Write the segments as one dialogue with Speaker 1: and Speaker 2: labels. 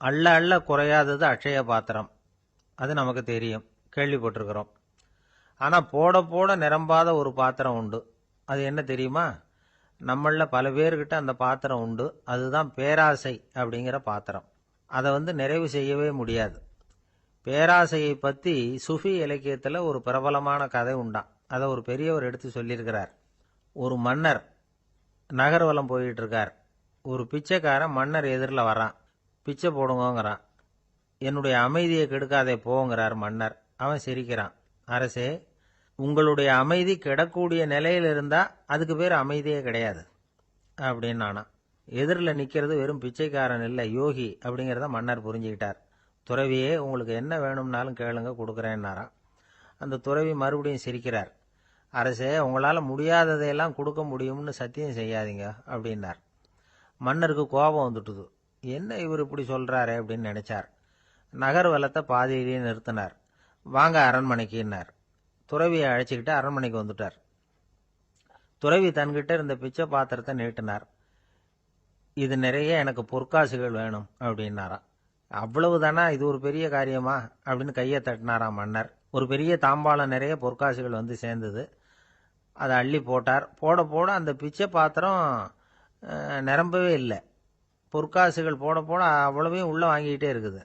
Speaker 1: அள்ள அள்ள குறையாதது அட்சய பாத்திரம். அது நமக்கு தெரியும், கேள்விப்பட்டிருக்கிறோம். ஆனா போட போட நிரம்பாத ஒரு பாத்திரம் உண்டு. அது என்ன தெரியுமா? நம்மள பல பேர்கிட்ட அந்த பாத்திரம் உண்டு. அதுதான் பேராசை அப்படிங்கிற பாத்திரம். அதை நிறைவு செய்யவே முடியாது. பேராசையை பத்தி சுஃபி இலக்கியத்துல ஒரு பிரபலமான கதை உண்டாம். அதை ஒரு பெரியவர் எடுத்து சொல்லியிருக்கிறார். ஒரு மன்னர் நகர்வலம் போயிட்டு இருக்கார். ஒரு பிச்சைக்காரன் மன்னர் எதிரில் வரான். பிச்சை போடுங்கிறான். என்னுடைய அமைதியை கெடுக்காதே போங்கிறார் மன்னர். அவன் சிரிக்கிறான். அரசே, உங்களுடைய அமைதி கெடக்கூடிய நிலையில் இருந்தா அதுக்கு பேர் அமைதியே கிடையாது அப்படின்னு நானா. எதிரில் நிக்கிறது வெறும் பிச்சைக்காரன் இல்லை, யோகி அப்படிங்கிறத மன்னர் புரிஞ்சுக்கிட்டார். துறவியே, உங்களுக்கு என்ன வேணும்னாலும் கேளுங்க, கொடுக்குறேன்னாராம். அந்த துறவி மறுபடியும் சிரிக்கிறார். அரசே, உங்களால முடியாததையெல்லாம் கொடுக்க முடியும்னு சத்தியம் செய்யாதீங்க அப்படின்னார். மன்னருக்கு கோபம் வந்துட்டுது. என்ன இவர் இப்படி சொல்றாரு அப்படின்னு நினைச்சார். நகர்வலத்தை பாதியிலேயே நிறுத்தினார். வாங்க அரண்மனைக்குன்னார். துறவியை அழைச்சிக்கிட்டு அரண்மனைக்கு வந்துட்டார். துறவி தன்கிட்ட இருந்த பிச்சை பாத்திரத்தை நீட்டினார். இது நிறைய எனக்கு பொற்காசுகள் வேணும் அப்படின்னாராம். அவ்வளவுதானா, இது ஒரு பெரிய காரியமா அப்படின்னு கையை தட்டினாராம் மன்னர். ஒரு பெரிய தாம்பாளம் நிறைய பொற்காசுகள் சேர்ந்தது. அதை அள்ளி போட்டார். போட போட அந்த பிச்சை பாத்திரம் நிரம்பவே இல்லை. பொற்காசுகள் போட போட அவ்வளவையும் உள்ள வாங்கிக்கிட்டே இருக்குது.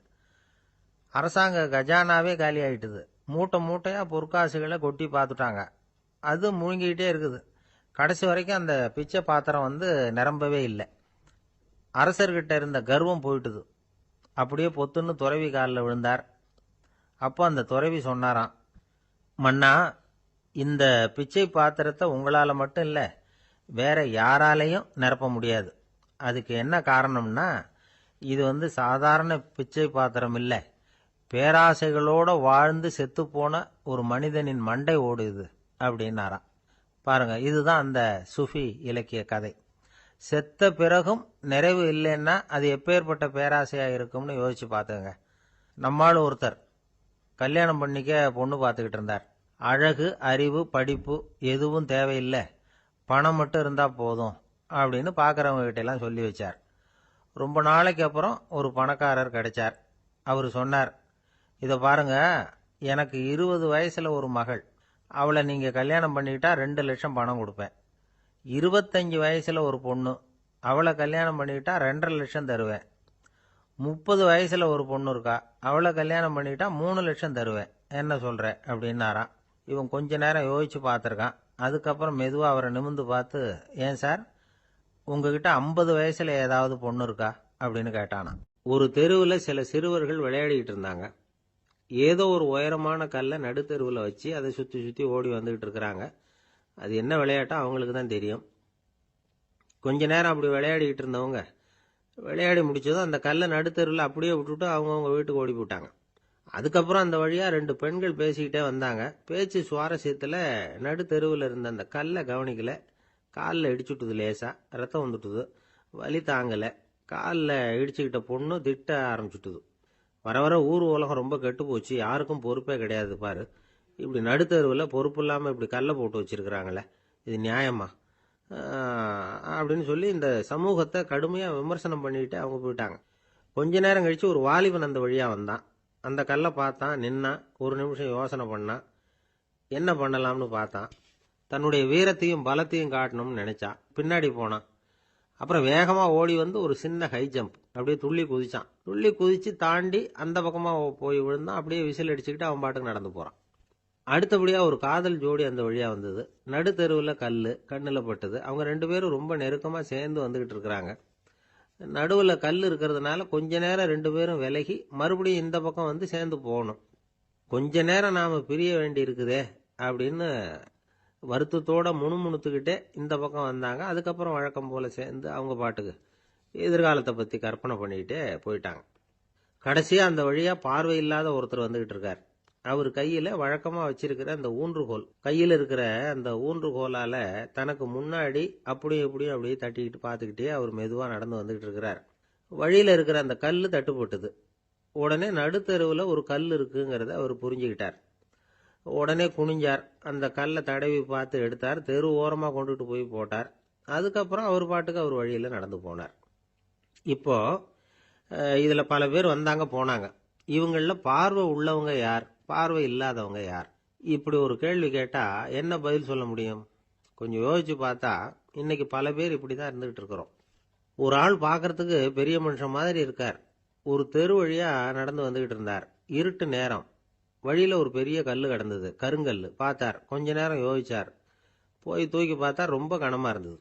Speaker 1: அரசாங்க கஜானாவே காலி ஆயிட்டுது. மூட்டை மூட்டையா பொற்காசுகளை கொட்டி பார்த்துட்டாங்க. அது முழுங்கிக்கிட்டே இருக்குது. கடைசி வரைக்கும் அந்த பிச்சை பாத்திரம் நிரம்பவே இல்லை. அரசர்கிட்ட இருந்த கர்வம் போயிட்டுது. அப்படியே பொத்துன்னு துறவி காலில் விழுந்தார். அப்போ அந்த துறவி சொன்னாராம், மன்னா, இந்த பிச்சை பாத்திரத்தை உங்களால மட்டும் இல்லை, வேற யாராலையும் நிரப்ப முடியாது. அதுக்கு என்ன காரணம்னா, இது சாதாரண பிச்சை பாத்திரம் இல்லை, பேராசைகளோட வாழ்ந்து செத்து போன ஒரு மனிதனின் மண்டை ஓடுது அப்படின்னாராம். பாருங்க, இதுதான் அந்த சுஃபி இலக்கிய கதை. செத்த பிறகும் நிறைவு இல்லைன்னா அது எப்பேற்பட்ட பேராசையா இருக்கும்னு யோசிச்சு பார்த்துங்க. நம்மால் ஒருத்தர் கல்யாணம் பண்ணிக்க பொண்ணு பார்த்துக்கிட்டு இருந்தார். அழகு, அறிவு, படிப்பு எதுவும் தேவையில்லை, பணம் மட்டும் இருந்தா போதும் அப்படின்னு பார்க்கறவங்க கிட்ட எல்லாம் சொல்லி வச்சார். ரொம்ப நாளைக்கு அப்புறம் ஒரு பணக்காரர் கிடைச்சார். அவர் சொன்னார், இதை பாருங்க, எனக்கு 20 வயசுல ஒரு மகள். அவளை நீங்க கல்யாணம் பண்ணிக்கிட்டா 2 லட்சம் பணம் கொடுப்பேன். 25 வயசுல ஒரு பொண்ணு, அவளை கல்யாணம் பண்ணிக்கிட்டா 2.5 லட்சம் தருவேன். 30 வயசுல ஒரு பொண்ணு இருக்கா, அவளை கல்யாணம் பண்ணிக்கிட்டா 3 லட்சம் தருவேன். என்ன சொல்ற அப்படின்னாராம். இவன் கொஞ்ச நேரம் யோசிச்சு பார்த்துருக்கான். அதுக்கப்புறம் மெதுவா அவரை நிமிந்து பார்த்து, ஏன் சார், உங்ககிட்ட 50 வயசுல ஏதாவது பொண்ணு இருக்கா அப்படின்னு கேட்டானா. ஒரு தெருவில் சில சிறுவர்கள் விளையாடிட்டு இருந்தாங்க. ஏதோ ஒரு உயரமான கல்லை நடுத்தெருவில் வச்சு அதை சுற்றி சுற்றி ஓடி வந்துகிட்டு இருக்கிறாங்க. அது என்ன விளையாட்டோ அவங்களுக்கு தான் தெரியும். கொஞ்ச நேரம் அப்படி விளையாடிக்கிட்டு இருந்தவங்க விளையாடி முடிச்சதும் அந்த கல்லை நடுத்தெருவில் அப்படியே விட்டுட்டு அவங்கவுங்க வீட்டுக்கு ஓடி போட்டாங்க. அதுக்கப்புறம் அந்த வழியா 2 பெண்கள் பேசிக்கிட்டே வந்தாங்க. பேச்சு சுவாரஸ்யத்தில் நடுத்தெருவில் இருந்த அந்த கல்லை கவனிக்கல. காலில் இடிச்சுட்டுது, லேசா ரத்தம் வந்துட்டுது. வலி தாங்கலை. காலில் இடிச்சுக்கிட்ட பொண்ணு திட்ட ஆரம்பிச்சுட்டுது. வர வர ஊர் உலகம் ரொம்ப கெட்டு போச்சு, யாருக்கும் பொறுப்பே கிடையாது பாரு, இப்படி நடுத்தருவில் பொறுப்பு இல்லாமல் இப்படி கல்லை போட்டு வச்சிருக்கிறாங்களே, இது நியாயமா அப்படின்னு சொல்லி இந்த சமூகத்தை கடுமையாக விமர்சனம் பண்ணிட்டு அவங்க போயிட்டாங்க. கொஞ்ச நேரம் கழிச்சு ஒரு வாலிபன் அந்த வழியாக வந்தான். அந்த கல்லை பார்த்தான், நின்னா, ஒரு நிமிஷம் யோசனை பண்ணான். என்ன பண்ணலாம்னு பார்த்தான். தன்னுடைய வீரத்தையும் பலத்தையும் காட்டணும்னு நினைச்சான். பின்னாடி போனான். அப்புறம் வேகமா ஓடி ஒரு சின்ன ஹை ஜம்ப், அப்படியே துள்ளி குதிச்சான். துள்ளி குதிச்சு தாண்டி அந்த பக்கமா போய் விழுந்தான். அப்படியே விசில் அடிச்சுக்கிட்டு அவன் பாட்டுக்கு நடந்து போறான். அடுத்தபடியா ஒரு காதல் ஜோடி அந்த வழியா வந்தது. நடுத்தெருவில் கல்லு கண்ணில் பட்டது. அவங்க 2 பேரும் ரொம்ப நெருக்கமா சேர்ந்து வந்துகிட்டு இருக்கிறாங்க. நடுவில் கல் இருக்கிறதுனால கொஞ்ச நேரம் 2 பேரும் விலகி மறுபடியும் இந்த பக்கம் சேர்ந்து போகணும். கொஞ்ச நேரம் நாம பிரிய வேண்டி இருக்குதே அப்படின்னு வருத்தத்தோட முணுமுணுத்துக்கிட்டே இந்த பக்கம் வந்தாங்க. அதுக்கப்புறம் வழக்கம் போல சேர்ந்து அவங்க பாட்டுக்கு எதிர்காலத்தை பத்தி கற்பனை பண்ணிக்கிட்டே போயிட்டாங்க. கடைசியா அந்த வழியா பார்வை இல்லாத ஒருத்தர் வந்துகிட்டு இருக்கார். அவர் கையில வழக்கமா வச்சிருக்கிற அந்த ஊன்றுகோல், கையில் இருக்கிற அந்த ஊன்றுகோலால தனக்கு முன்னாடி அப்படியும் இப்படியும் அப்படியே தட்டிக்கிட்டு பார்த்துக்கிட்டே அவர் மெதுவா நடந்து வந்துகிட்டு இருக்கிறார். வழியில இருக்கிற அந்த கல்லு தட்டுப்பட்டது. உடனே நடுத்தெருவில் ஒரு கல் இருக்குங்கிறத அவர் புரிஞ்சுக்கிட்டார். உடனே குனிஞ்சார். அந்த கல்லை தடவி பார்த்து எடுத்தார். தெரு ஓரமாக கொண்டுட்டு போய் போட்டார். அதுக்கப்புறம் அவர் பாட்டுக்கு அவர் வழியில் நடந்து போனார். இப்போ இதில் பல பேர் வந்தாங்க போனாங்க. இவங்களில் பார்வை உள்ளவங்க யார், பார்வை இல்லாதவங்க யார்? இப்படி ஒரு கேள்வி கேட்டால் என்ன பதில் சொல்ல முடியும்? கொஞ்சம் யோசிச்சு பார்த்தா இன்னைக்கு பல பேர் இப்படி தான் இருந்துகிட்டு இருக்கிறோம். ஒரு ஆள் பார்க்கறதுக்கு பெரிய மனுஷன் மாதிரி இருக்கார். ஒரு தெரு வழியா நடந்து வந்துகிட்டு இருந்தார். இருட்டு நேரம். வழியில ஒரு பெரிய கல்லு கிடந்தது, கருங்கல்லு. பார்த்தார். கொஞ்ச நேரம் யோசிச்சார். போய் தூக்கி பார்த்தா ரொம்ப கனமா இருந்தது.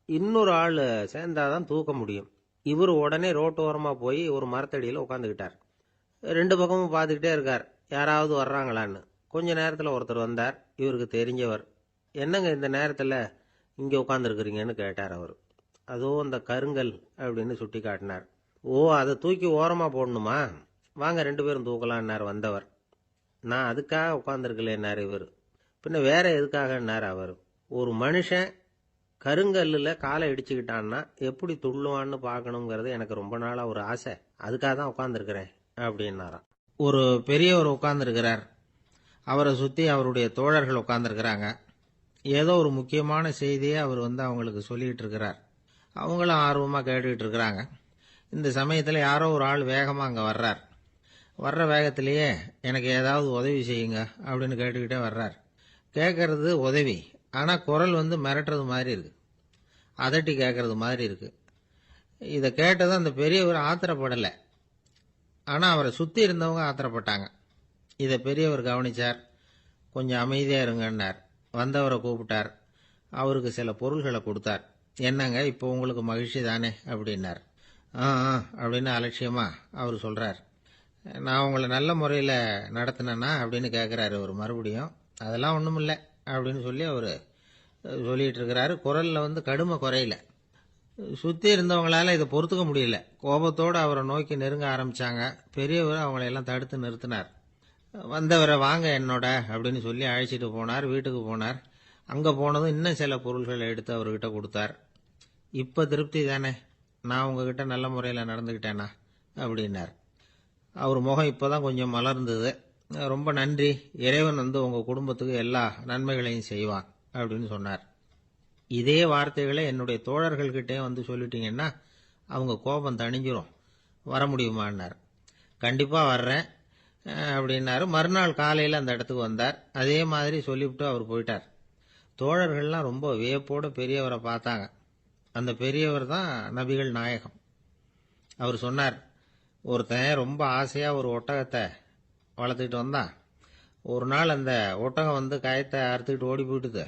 Speaker 1: இன்னொரு ஆள் சேர்ந்தாதான் தூக்க முடியும். இவர் உடனே ரோட்டோரமா போய் ஒரு மரத்தடியில் உட்காந்துக்கிட்டார். ரெண்டு பக்கமும் பார்த்துக்கிட்டே இருக்கார், யாராவது வர்றாங்களான்னு. கொஞ்ச நேரத்தில் ஒருத்தர் வந்தார், இவருக்கு தெரிஞ்சவர். என்னங்க இந்த நேரத்தில் இங்கே உட்காந்துருக்குறீங்கன்னு கேட்டார் அவர். அதோ அந்த கருங்கல் அப்படின்னு சுட்டி காட்டினார். ஓ, அதை தூக்கி ஓரமாக போடணுமா? வாங்க ரெண்டு பேரும் தூக்கலான்னார் வந்தவர். நான் அதுக்காக உட்காந்துருக்கலன்னார் இவர். பின்ன வேற எதுக்காகன்னார் அவர். ஒரு மனுஷன் கருங்கல்லில் காலை இடிச்சுக்கிட்டான்னா எப்படி துள்ளுவான்னு பார்க்கணுங்கிறது எனக்கு ரொம்ப நாளாக ஒரு ஆசை. அதுக்காக தான் உட்காந்துருக்கிறேன் அப்படின்னாராம். ஒரு பெரியவர் உட்காந்துருக்கிறார். அவரை சுற்றி அவருடைய தோழர்கள் உட்காந்துருக்கிறாங்க. ஏதோ ஒரு முக்கியமான செய்தியை அவர் அவங்களுக்கு சொல்லிகிட்டு இருக்கிறார். அவங்களும் ஆர்வமாக கேட்டுக்கிட்டு இருக்கிறாங்க. இந்த சமயத்தில் யாரோ ஒரு ஆள் வேகமாக அங்கே வர்றார். வர்ற வேகத்திலேயே எனக்கு ஏதாவது உதவி செய்யுங்க அப்படின்னு கேட்டுக்கிட்டே வர்றார். கேட்கறது உதவி, ஆனால் குரல் மிரட்டுறது மாதிரி இருக்கு, அதட்டி கேட்கறது மாதிரி இருக்கு. இதை கேட்டதும் அந்த பெரியவர் ஆத்திரப்படலை, ஆனால் அவரை சுற்றி இருந்தவங்க ஆத்திரப்பட்டாங்க. இதை பெரியவர் கவனிச்சார். கொஞ்சம் அமைதியாக இருங்கன்னார். வந்தவரை கூப்பிட்டார். அவருக்கு சில பொருள்களை கொடுத்தார். என்னங்க இப்போ உங்களுக்கு மகிழ்ச்சி தானே அப்படின்னார். ஆ அப்படின்னு அலட்சியமா அவர் சொல்கிறார். நான் உங்களை நல்ல முறையில் நடத்தினேன்னா அப்படின்னு கேட்குறாரு அவர் மறுபடியும். அதெல்லாம் ஒன்றும் இல்லை அப்படின்னு சொல்லி அவர் சொல்லிகிட்டு இருக்கிறாரு. குரலில் கடுமை குறையில. சுற்றி இருந்தவங்களால இதை பொறுத்துக்க முடியல. கோபத்தோடு அவரை நோக்கி நெருங்க ஆரம்பித்தாங்க. பெரியவர் அவங்களையெல்லாம் தடுத்து நிறுத்தினார். வந்தவரை வாங்க என்னோட அப்படின்னு சொல்லி அழைச்சிட்டு போனார். வீட்டுக்கு போனார். அங்கே போனதும் இன்னும் சில பொருள்களை எடுத்து அவர்கிட்ட கொடுத்தார். இப்போ திருப்தி தானே, நான் உங்ககிட்ட நல்ல முறையில் நடந்துக்கிட்டேனா அப்படின்னார். அவர் முகம் இப்போ தான் கொஞ்சம் மலர்ந்தது. ரொம்ப நன்றி, இறைவன் உங்கள் குடும்பத்துக்கு எல்லா நன்மைகளையும் செய்வான் அப்படின்னு சொன்னார். இதே வார்த்தைகளை என்னுடைய தோழர்கள்கிட்டே சொல்லிட்டீங்கன்னா அவங்க கோபம் தணிஞ்சிரும். வர முடியுமான்னார். கண்டிப்பாக வர்றேன் அப்படின்னாரு. மறுநாள் காலையில் அந்த இடத்துக்கு வந்தார். அதே மாதிரி சொல்லிவிட்டு அவர் போயிட்டார். தோழர்கள்லாம் ரொம்ப வியப்போடு பெரியவரை பார்த்தாங்க. அந்த பெரியவர் தான் நபிகள் நாயகம். அவர் சொன்னார், ஒருத்தன் ரொம்ப ஆசையாக ஒரு ஒட்டகத்தை வளர்த்துக்கிட்டு வந்தான். ஒரு நாள் அந்த ஒட்டகம் கயத்தை அறுத்துக்கிட்டு ஓடி போயிட்டுது.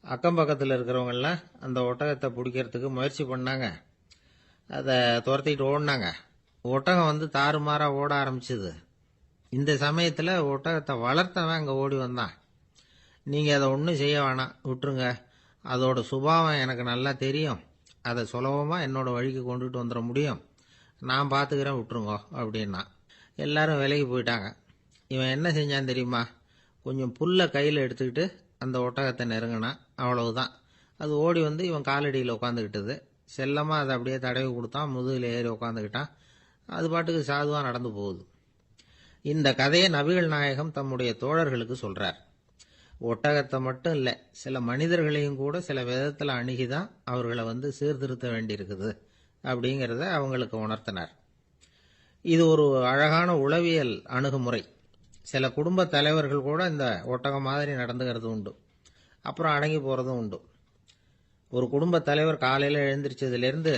Speaker 1: அக்கம் பக்கத்தில் இருக்கிறவங்கெல்லாம் அந்த ஒட்டகத்தை பிடிக்கிறதுக்கு முயற்சி பண்ணாங்க. அதை துரத்திக்கிட்டு ஓடினாங்க. ஒட்டகம் தாறுமாறாக ஓட ஆரம்பிச்சுது. இந்த சமயத்தில் ஒட்டகத்தை வளர்த்தவன் அங்கே ஓடி வந்தான். நீங்கள் அதை ஒன்றும் செய்ய வேணாம், விட்டுருங்க. அதோட சுபாவம் எனக்கு நல்லா தெரியும். அதை சுலபமாக என்னோட வழிக்கு கொண்டுட்டு வந்துட முடியும். நான் பார்த்துக்கிறேன், விட்டுருங்கோ அப்படின்னா. எல்லாரும் விலைக்கு போயிட்டாங்க. இவன் என்ன செஞ்சான் தெரியுமா? கொஞ்சம் புல்லை கையில் எடுத்துக்கிட்டு அந்த ஒட்டகத்தை நெருங்கினான். அவ்வளவுதான். அது ஓடி இவன் காலடியில் உட்காந்துக்கிட்டது. செல்லமாக அதை அப்படியே தடவி கொடுத்தான். முதுகில் ஏறி உட்காந்துக்கிட்டான். அது பாட்டுக்கு சாதுவாக நடந்து போகுது. இந்த கதையை நபிகள் நாயகம் தம்முடைய தோழர்களுக்கு சொல்றார். ஒட்டகத்தை மட்டும் இல்லை, சில மனிதர்களையும் கூட சில விதத்தில் அணுகிதான் அவர்களை சீர்திருத்த வேண்டியிருக்குது அப்படிங்கிறத அவங்களுக்கு உணர்த்தினார். இது ஒரு அழகான உளவியல் அணுகுமுறை. சில குடும்ப தலைவர்கள் கூட இந்த ஒட்டகம் மாதிரி நடந்துகிறது உண்டு. அப்புறம் அடங்கி போகிறதும் உண்டு. ஒரு குடும்ப தலைவர் காலையில் எழுந்திரிச்சதுலேருந்து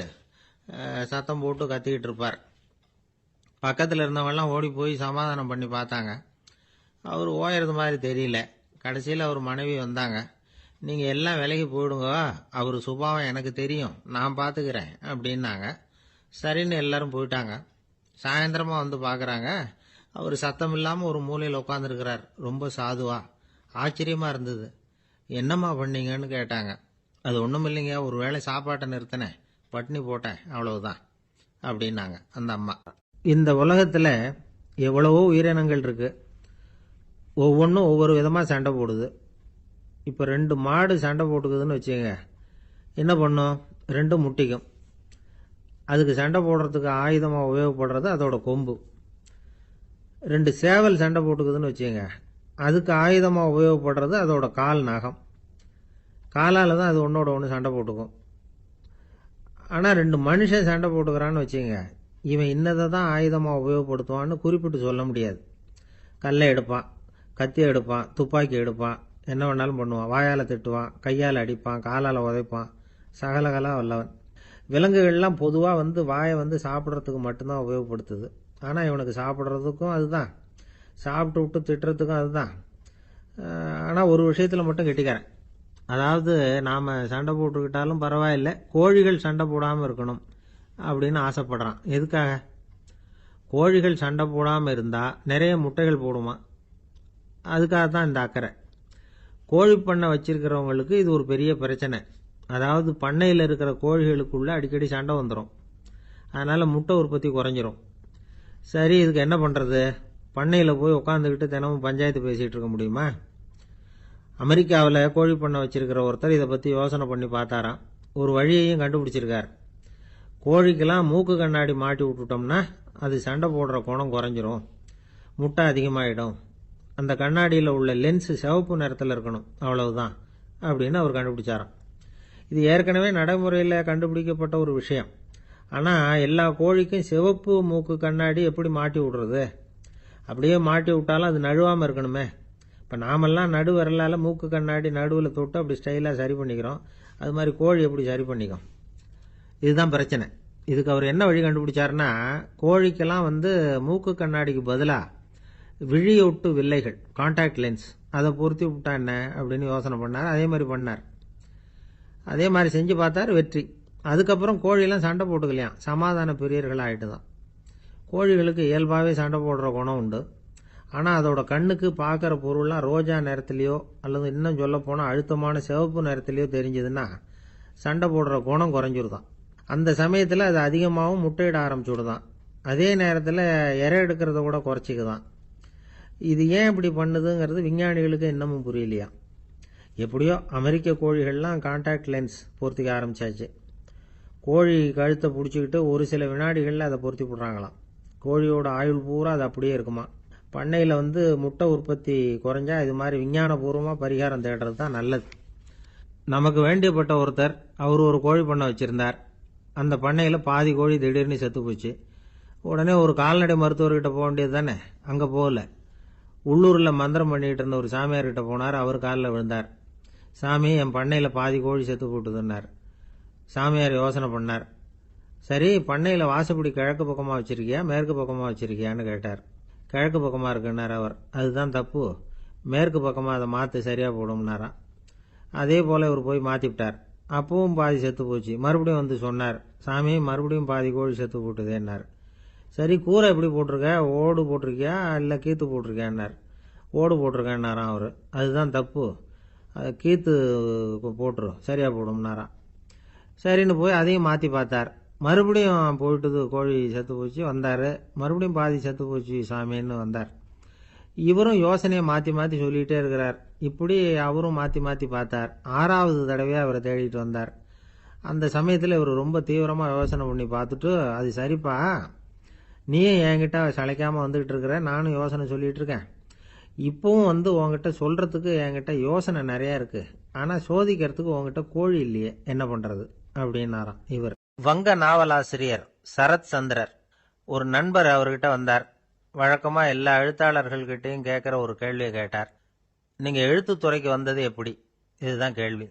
Speaker 1: சத்தம் போட்டு கத்திக்கிட்டு இருப்பார். பக்கத்தில் இருந்தவங்கெல்லாம் ஓடி போய் சமாதானம் பண்ணி பார்த்தாங்க. அவர் ஓயறது மாதிரி தெரியல. கடைசியில் அவர் மனைவி வந்தாங்க. நீங்கள் எல்லாம் விலகி போயிடுங்க, அவர் சுபாவம் எனக்கு தெரியும், நான் பார்த்துக்கிறேன் அப்படின்னாங்க. சரின்னு எல்லாரும் போயிட்டாங்க. சாயந்தரமாக பார்க்குறாங்க, அவர் சத்தம் இல்லாமல் ஒரு மூலையில் உட்காந்துருக்கிறார். ரொம்ப சாதுவா. ஆச்சரியமாக இருந்தது. என்னம்மா பண்ணீங்கன்னு கேட்டாங்க. அது ஒன்றும் இல்லைங்க, ஒரு வேளை சாப்பாட்டை நிறுத்தினேன், பட்னி போட்டேன், அவ்வளவுதான் அப்படின்னாங்க அந்த அம்மா. இந்த உலகத்தில் எவ்வளவோ உயிரினங்கள் இருக்கு. ஒவ்வொன்றும் ஒவ்வொரு விதமாக சண்டை போடுது. இப்போ 2 மாடு சண்டை போட்டுக்குதுன்னு வச்சுங்க, என்ன பண்ணும்? 2 முட்டிக்கும். அதுக்கு சண்டை போடுறதுக்கு ஆயுதமாக உபயோகப்படுறது அதோட கொம்பு. 2 சேவல் சண்டை போட்டுக்குதுன்னு வச்சுங்க, அதுக்கு ஆயுதமாக உபயோகப்படுறது அதோட கால் நகம். காலால் தான் அது ஒன்றோட ஒன்று சண்டை போட்டுக்கும். ஆனால் 2 மனுஷன் சண்டை போட்டுக்கிறான்னு வச்சுங்க, இவன் இன்னதை தான் ஆயுதமாக உபயோகப்படுத்துவான்னு குறிப்பிட்டு சொல்ல முடியாது. கல்லை எடுப்பான், கத்தி எடுப்பான், துப்பாக்கி எடுப்பான், என்ன வேணாலும் பண்ணுவான். வாயால் திட்டுவான், கையால் அடிப்பான், காலால் உதைப்பான், சகலகலா வல்லவன். விலங்குகள்லாம் பொதுவாக வாயை சாப்பிட்றதுக்கு மட்டும்தான் உபயோகப்படுத்துது. ஆனால் இவனுக்கு சாப்பிட்றதுக்கும் அதுதான், சாப்பிட்டு விட்டு திட்டுறதுக்கும் அதுதான். ஆனால் ஒரு விஷயத்தில் மட்டும் கெட்டிக்காரன். அதாவது நாம் சண்டை போட்டுக்கிட்டாலும் பரவாயில்லை, கோழிகள் சண்டை போடாமல் இருக்கணும் அப்படின்னு ஆசைப்படுறான். எதுக்காக? கோழிகள் சண்டை போடாமல் இருந்தால் நிறைய முட்டைகள் போடுமா, அதுக்காக தான் இந்த அக்கறை. கோழி பண்ணை வச்சிருக்கிறவங்களுக்கு இது ஒரு பெரிய பிரச்சனை. அதாவது பண்ணையில் இருக்கிற கோழிகளுக்குள்ளே அடிக்கடி சண்டை வந்துடும். அதனால் முட்டை உற்பத்தி குறைஞ்சிரும். சரி, இதுக்கு என்ன பண்ணுறது? பண்ணையில் போய் உட்காந்துக்கிட்டு தினமும் பஞ்சாயத்து பேசிகிட்டு இருக்க முடியுமா? அமெரிக்காவில் கோழி பண்ணை வச்சிருக்கிற ஒருத்தர் இதை பற்றி யோசனை பண்ணி பார்த்தாராம். ஒரு வழியையும் கண்டுபிடிச்சிருக்கார். கோழிக்கெல்லாம் மூக்கு கண்ணாடி மாட்டி விட்டுட்டோம்னா அது சண்டை போடுற குணம் குறைஞ்சிரும், முட்டை அதிகமாகிடும். அந்த கண்ணாடியில் உள்ள லென்ஸ் சிவப்பு நிறத்தில் இருக்கணும், அவ்வளவுதான் அப்படின்னு அவர் கண்டுபிடிச்சாராம். இது ஏற்கனவே நடைமுறையில் கண்டுபிடிக்கப்பட்ட ஒரு விஷயம். ஆனால் எல்லா கோழிக்கும் சிவப்பு மூக்கு கண்ணாடி எப்படி மாட்டி விடுறது? அப்படியே மாட்டி விட்டாலும் அது நழுவாமல் இருக்கணுமே. இப்போ நாமெல்லாம் நடு விரலால் மூக்கு கண்ணாடி நடுவில் தொட்டு அப்படி ஸ்டைலாக சரி பண்ணிக்கிறோம். அது மாதிரி கோழி எப்படி சரி பண்ணிக்கும்? இதுதான் பிரச்சனை. இதுக்கு அவர் என்ன வழி கண்டுபிடிச்சாருன்னா, கோழிக்கெல்லாம் மூக்கு கண்ணாடிக்கு பதிலாக விழியொட்டு வில்லைகள், கான்டாக்ட் லென்ஸ், அதை பொருத்தி விட்டா என்ன அப்படின்னு யோசனை பண்ணார். அதே மாதிரி பண்ணார். அதே மாதிரி செஞ்சு பார்த்தார், வெற்றி. அதுக்கப்புறம் கோழியெல்லாம் சண்டை போட்டுக்கலையாம், சமாதான பிரியர்கள் ஆகிட்டு தான். கோழிகளுக்கு இயல்பாகவே சண்டை போடுற குணம் உண்டு. ஆனால் அதோட கண்ணுக்கு பார்க்குற பொருள்லாம் ரோஜா நிறத்துலையோ அல்லது இன்னும் சொல்ல போனால் அழுத்தமான சிவப்பு நிறத்துலையோ தெரிஞ்சதுன்னா சண்டை போடுற குணம் குறைஞ்சிருதான். அந்த சமயத்தில் அது அதிகமாகவும் முட்டையிட ஆரம்பிச்சுடுதான். அதே நேரத்தில் இறை எடுக்கிறத கூட குறைச்சிக்குதான். இது ஏன் இப்படி பண்ணுதுங்கிறது விஞ்ஞானிகளுக்கு இன்னமும் புரியலையா. எப்படியோ அமெரிக்க கோழிகள்லாம் கான்டாக்ட் லென்ஸ் பொருத்திக்க ஆரம்பிச்சாச்சு. கோழி கழுத்தை பிடிச்சிக்கிட்டு ஒரு சில வினாடிகளில் அதை பொருத்தி போடுறாங்களாம். கோழியோட ஆயுள் பூரா அது அப்படியே இருக்குமா. பண்ணையில் முட்டை உற்பத்தி குறைஞ்சா இது மாதிரி விஞ்ஞானபூர்வமாக பரிகாரம் தேடுறது தான் நல்லது. நமக்கு வேண்டியப்பட்ட ஒருத்தர், அவர் ஒரு கோழி பண்ணை வச்சுருந்தார். அந்த பண்ணையில் பாதி கோழி திடீர்னு செத்து போச்சு. உடனே ஒரு கால்நடை மருத்துவர்கிட்ட போக வேண்டியது தானே. அங்கே போகல. உள்ளூரில் மந்திரம் பண்ணிகிட்டு இருந்த ஒரு சாமியார்கிட்ட போனார். அவர் காலில் விழுந்தார். சாமி, என் பண்ணையில் பாதி கோழி செத்து போட்டுதுன்னார். சாமியார் யோசனை பண்ணார். சரி, பண்ணையில் வாசப்படி கிழக்கு பக்கமாக வச்சிருக்கியா மேற்கு பக்கமாக வச்சிருக்கியான்னு கேட்டார். கிழக்கு பக்கமாக இருக்குன்னார் அவர். அதுதான் தப்பு, மேற்கு பக்கமாக அதை மாற்று, சரியாக போடும்னாராம். அதே போல் இவர் போய் மாற்றிவிட்டார். அப்பவும் பாதி செத்து போச்சு. மறுபடியும் சொன்னார், சாமி மறுபடியும் பாதி கோழி செத்து போட்டுதேன்னார். சரி, கூரை எப்படி போட்டிருக்க, ஓடு போட்டிருக்கியா இல்லை கீத்து போட்டிருக்கியான்னார். ஓடு போட்டிருக்கேன்னாராம் அவர். அதுதான் தப்பு, அது கீத்து போட்டுரு, சரியாக போடும்னாராம். சரின்னு போய் அதையும் மாற்றி பார்த்தார். மறுபடியும் போயிட்டுது, கோழி செத்து போச்சு. வந்தார். மறுபடியும் பாதி செத்து போச்சு சாமின்னு வந்தார். இவரும் யோசனையை மாற்றி மாற்றி சொல்லிகிட்டே இருக்கிறார். இப்படி அவரும் மாற்றி மாற்றி பார்த்தார். 6வது தடவையாக அவரை தேடிட்டு வந்தார். அந்த சமயத்தில் இவர் ரொம்ப தீவிரமாக யோசனை பண்ணி பார்த்துட்டு, அது சரிப்பா, நீயும் என்கிட்ட சளைக்காமல் வந்துக்கிட்டு இருக்கிற, நானும் யோசனை சொல்லிகிட்டு இருக்கேன். இப்பவும் உங்ககிட்ட சொல்கிறதுக்கு என்கிட்ட யோசனை நிறையா இருக்குது. ஆனால் சோதிக்கிறதுக்கு உங்ககிட்ட கோழி இல்லையே, என்ன பண்ணுறது அப்படின்னாராம் இவர். வங்க நாவலாசிரியர் சரத் சந்திரர் ஒரு நண்பர் அவர்கிட்ட வந்தார். வழக்கமாக எல்லா எழுத்தாளர்கள்கிட்டையும் கேட்குற ஒரு கேள்வியை கேட்டார். நீங்கள் எழுத்துத்துறைக்கு வந்தது எப்படி? இதுதான் கேள்வி.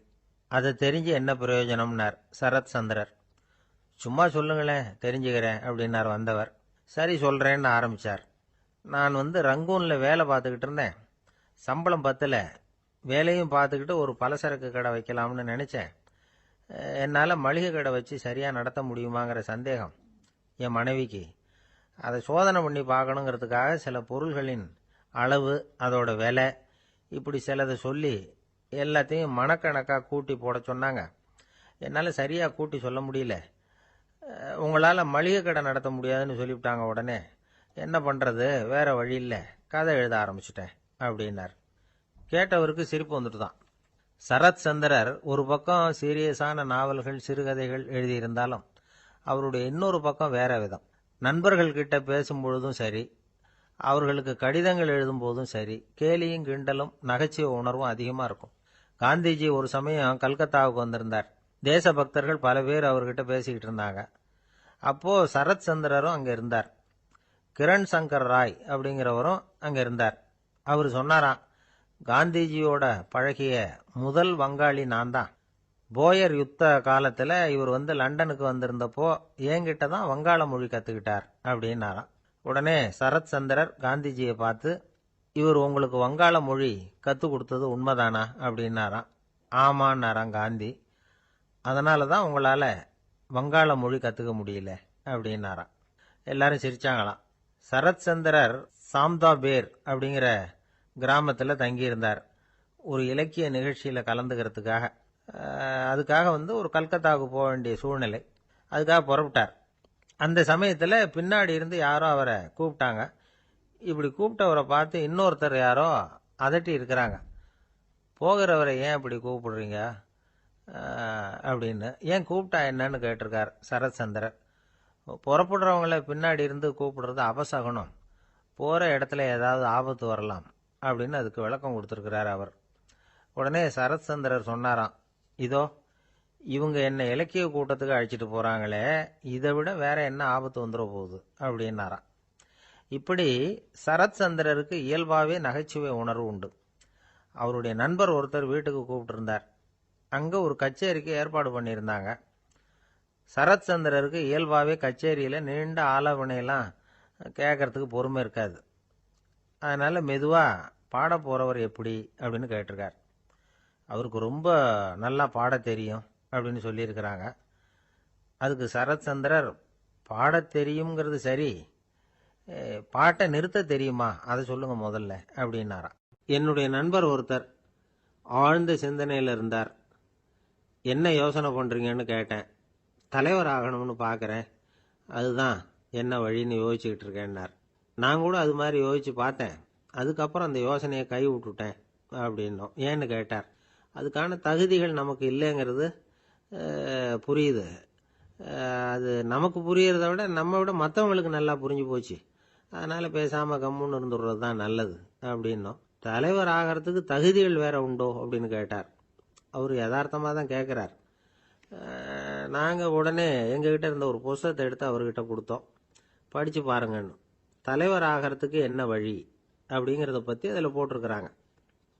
Speaker 1: அதை தெரிஞ்சு என்ன பிரயோஜனம்னார் சரத் சந்திரர். சும்மா சொல்லுங்களேன், தெரிஞ்சுக்கிறேன் அப்படின்னார் வந்தவர். சரி சொல்கிறேன்னு ஆரம்பித்தார். நான் ரங்கூனில் வேலை பார்த்துக்கிட்டு இருந்தேன். சம்பளம் பத்தல. வேலையும் பார்த்துக்கிட்டு ஒரு பலசரக்கு கடை வைக்கலாம்னு நினச்சேன். என்னால் மளிகை கடை வச்சு சரியாக நடத்த முடியுமாங்கிற சந்தேகம் என் மனைவிக்கு. அதை சோதனை பண்ணி பார்க்கணுங்கிறதுக்காக சில பொருள்களின் அளவு, அதோட விலை, இப்படி சிலதை சொல்லி எல்லாத்தையும் மனக்கணக்காக கூட்டி போட சொன்னாங்க. என்னால் சரியாக கூட்டி சொல்ல முடியல. உங்களால் மளிகை கடை நடத்த முடியாதுன்னு சொல்லிவிட்டாங்க. உடனே என்ன பண்ணுறது, வேற வழி இல்லை, கதை எழுத ஆரம்பிச்சிட்டேன் அப்படின்னார். கேட்டவருக்கு சிரிப்பு வந்துட்டு தான். சரத் சந்திரர் ஒரு பக்கம் சீரியஸான நாவல்கள், சிறுகதைகள் எழுதியிருந்தாலும் அவருடைய இன்னொரு பக்கம் வேற விதம். நண்பர்கள்கிட்ட பேசும்பொழுதும் சரி, அவர்களுக்கு கடிதங்கள் எழுதும் போதும் சரி, கேலியும் கிண்டலும் நகைச்சுவை உணர்வும் அதிகமாக இருக்கும். காந்திஜி ஒரு சமயம் கல்கத்தாவுக்கு வந்திருந்தார். தேசபக்தர்கள் பல பேர் அவர்கிட்ட பேசிக்கிட்டு இருந்தாங்க. அப்போ சரத் சந்திரரும் அங்க இருந்தார். கிரண் சங்கர் ராய் அப்படிங்கிறவரும் அங்க இருந்தார். அவர் சொன்னாராம், காந்திஜியோட பழகிய முதல் வங்காளி நான் தான். போயர் யுத்த காலத்துல இவர் லண்டனுக்கு வந்திருந்தப்போ என்கிட்ட தான் வங்காள மொழி கத்துக்கிட்டார் அப்படின்னாராம். உடனே சரத் சந்திரர் காந்திஜியை பார்த்து, இவர் உங்களுக்கு வங்காள மொழி கத்து கொடுத்தது உண்மைதானா அப்படின்னாராம். ஆமான்னாராம் காந்தி. அதனால தான் உங்களால வங்காள மொழி கத்துக்க முடியல அப்படின்னாராம். எல்லாரும் சிரிச்சாங்களாம். சரத் சந்திரர் சாம்தாபேர் அப்படிங்கிற கிராமத்தில் தங்கியிருந்தார். ஒரு இலக்கிய நிகழ்ச்சியில கலந்துக்கிறதுக்காக. அதுக்காக ஒரு கல்கத்தாவுக்கு போக வேண்டிய சூழ்நிலை. அதுக்காக புறப்பட்டார். அந்த சமயத்தில் பின்னாடி இருந்து யாரோ அவரை கூப்பிட்டாங்க. இப்படி கூப்பிட்டவரை பார்த்து இன்னொருத்தர் யாரோ அதட்டி இருக்கிறாங்க. போகிறவரை ஏன் இப்படி கூப்பிடுறீங்க அப்படின்னு. ஏன் கூப்பிட்டா என்னன்னு கேட்டிருக்கார் சரத் சந்திரர். புறப்படுறவங்கள பின்னாடி இருந்து கூப்பிடுறது அபசகனம், போகிற இடத்துல ஏதாவது ஆபத்து வரலாம் அப்படின்னு அதுக்கு விளக்கம் கொடுத்துருக்கிறார் அவர். உடனே சரத் சந்திரர் சொன்னாராம், இதோ இவங்க என்ன இலக்கிய கூட்டத்துக்கு அழைச்சிட்டு போறாங்களே, இதை விட வேற என்ன ஆபத்து வந்துட போகுது அப்படின்னாராம். இப்படி சரத் சந்திரருக்கு இயல்பாவே நகைச்சுவை உணர்வு உண்டு. அவருடைய நண்பர் ஒருத்தர் வீட்டுக்கு கூப்பிட்டு இருந்தார். அங்க ஒரு கச்சேரிக்கு ஏற்பாடு பண்ணியிருந்தாங்க. சரத் சந்திரருக்கு இயல்பாவே கச்சேரியில நீண்ட ஆலோசனையெல்லாம் கேட்கறதுக்கு பொறுமை இருக்காது. அதனால மெதுவா பாட போறவர் எப்படி அப்படின்னு கேட்டிருக்கார். அவருக்கு ரொம்ப நல்லா பாட தெரியும் அப்படின்னு சொல்லியிருக்கிறாங்க. அதுக்கு சரத் சந்திரர், பாட தெரியுங்கிறது சரி, பாட்டை நிறுத்த தெரியுமா அதை சொல்லுங்க முதல்ல அப்படின்னாராம். என்னுடைய நண்பர் ஒருத்தர் ஆழ்ந்த சிந்தனையில் இருந்தார். என்ன யோசனை பண்றீங்கன்னு கேட்டேன். தலைவர் ஆகணும்னு பார்க்குறேன், அதுதான் என்ன வழின்னு யோசிச்சுக்கிட்டு இருக்கேன்னார். நான் கூட அது மாதிரி யோசிச்சு பார்த்தேன். அதுக்கப்புறம் அந்த யோசனையை கை விட்டுட்டேன் அப்படின்னோம். ஏன்னு கேட்டார். அதுக்கான தகுதிகள் நமக்கு இல்லைங்கிறது புரியுது. அது நமக்கு புரியறத விட நம்ம விட மற்றவங்களுக்கு நல்லா புரிஞ்சு போச்சு. அதனால பேசாம கம்முன்னு இருந்துடுறது தான் நல்லது அப்படின்னோம். தலைவர் ஆகிறதுக்கு தகுதிகள் வேற உண்டோ அப்படின்னு கேட்டார். அவர் யதார்த்தமாக தான் கேட்குறார். நாங்கள் உடனே எங்ககிட்ட இருந்த ஒரு புஸ்தகத்தை எடுத்து அவர்கிட்ட கொடுத்தோம். படித்து பாருங்கன்னு. தலைவர் ஆகிறதுக்கு என்ன வழி அப்படிங்கிறத பற்றி அதில் போட்டிருக்கிறாங்க.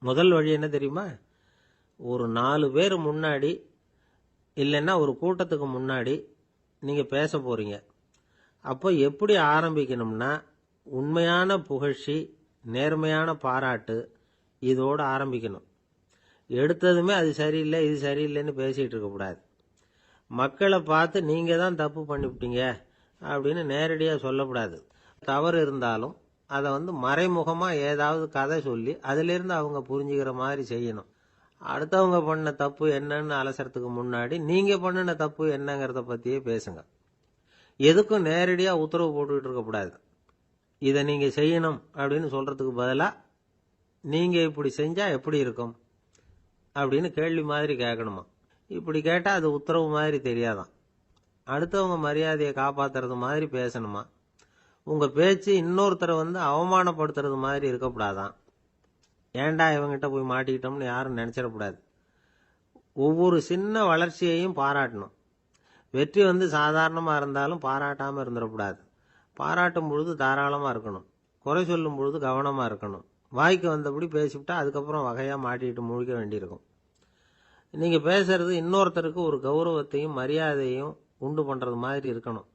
Speaker 1: முதல் வழி என்ன தெரியுமா? ஒரு 4 பேர் முன்னாடி இல்லைன்னா ஒரு கூட்டத்துக்கு முன்னாடி நீங்கள் பேச போறீங்க. அப்போ எப்படி ஆரம்பிக்கணும்னா, உண்மையான புகழ்ச்சி, நேர்மையான பாராட்டு, இதோடு ஆரம்பிக்கணும். எடுத்ததுமே அது சரியில்லை இது சரியில்லைன்னு பேசிகிட்டு இருக்கக்கூடாது. மக்களை பார்த்து நீங்கள் தான் தப்பு பண்ணிவிட்டீங்க அப்படின்னு நேரடியாக சொல்லக்கூடாது. தவறு இருந்தாலும் அதை மறைமுகமாக ஏதாவது கதை சொல்லி அதிலிருந்து அவங்க புரிஞ்சுக்கிற மாதிரி செய்யணும். அடுத்தவங்க பண்ண தப்பு என்னன்னு அலசறதுக்கு முன்னாடி நீங்கள் பண்ணின தப்பு என்னங்கிறத பற்றியே பேசுங்க. எதுக்கும் நேரடியாக உத்தரவு போட்டுக்கிட்டு இருக்கக்கூடாது. இதை நீங்கள் செய்யணும் அப்படின்னு சொல்கிறதுக்கு பதிலாக நீங்கள் இப்படி செஞ்சால் எப்படி இருக்கும் அப்படின்னு கேள்வி மாதிரி கேட்கணுமா. இப்படி கேட்டால் அது உத்தரவு மாதிரி தெரியாதான். அடுத்தவங்க மரியாதையை காப்பாற்றுறது மாதிரி பேசணுமா. உங்கள் பேச்சு இன்னொருத்தரை அவமானப்படுத்துறது மாதிரி இருக்கக்கூடாதான். ஏண்டா இவங்கிட்ட போய் மாட்டிக்கிட்டோம்னு யாரும் நினச்சிடக்கூடாது. ஒவ்வொரு சின்ன வளர்ச்சியையும் பாராட்டணும். வெற்றி சாதாரணமாக இருந்தாலும் பாராட்டாமல் இருந்துடக்கூடாது. பாராட்டும் பொழுது தாராளமாக இருக்கணும். குறை சொல்லும் பொழுது கவனமாக இருக்கணும். வாய்க்கு வந்தபடி பேசிவிட்டா அதுக்கப்புறம் வகையாக மாட்டிக்கிட்டு முழிக்க வேண்டியிருக்கும். நீங்கள் பேசுறது இன்னொருத்தருக்கு ஒரு கௌரவத்தையும் மரியாதையும் உண்டு பண்ணுறது மாதிரி இருக்கணும்.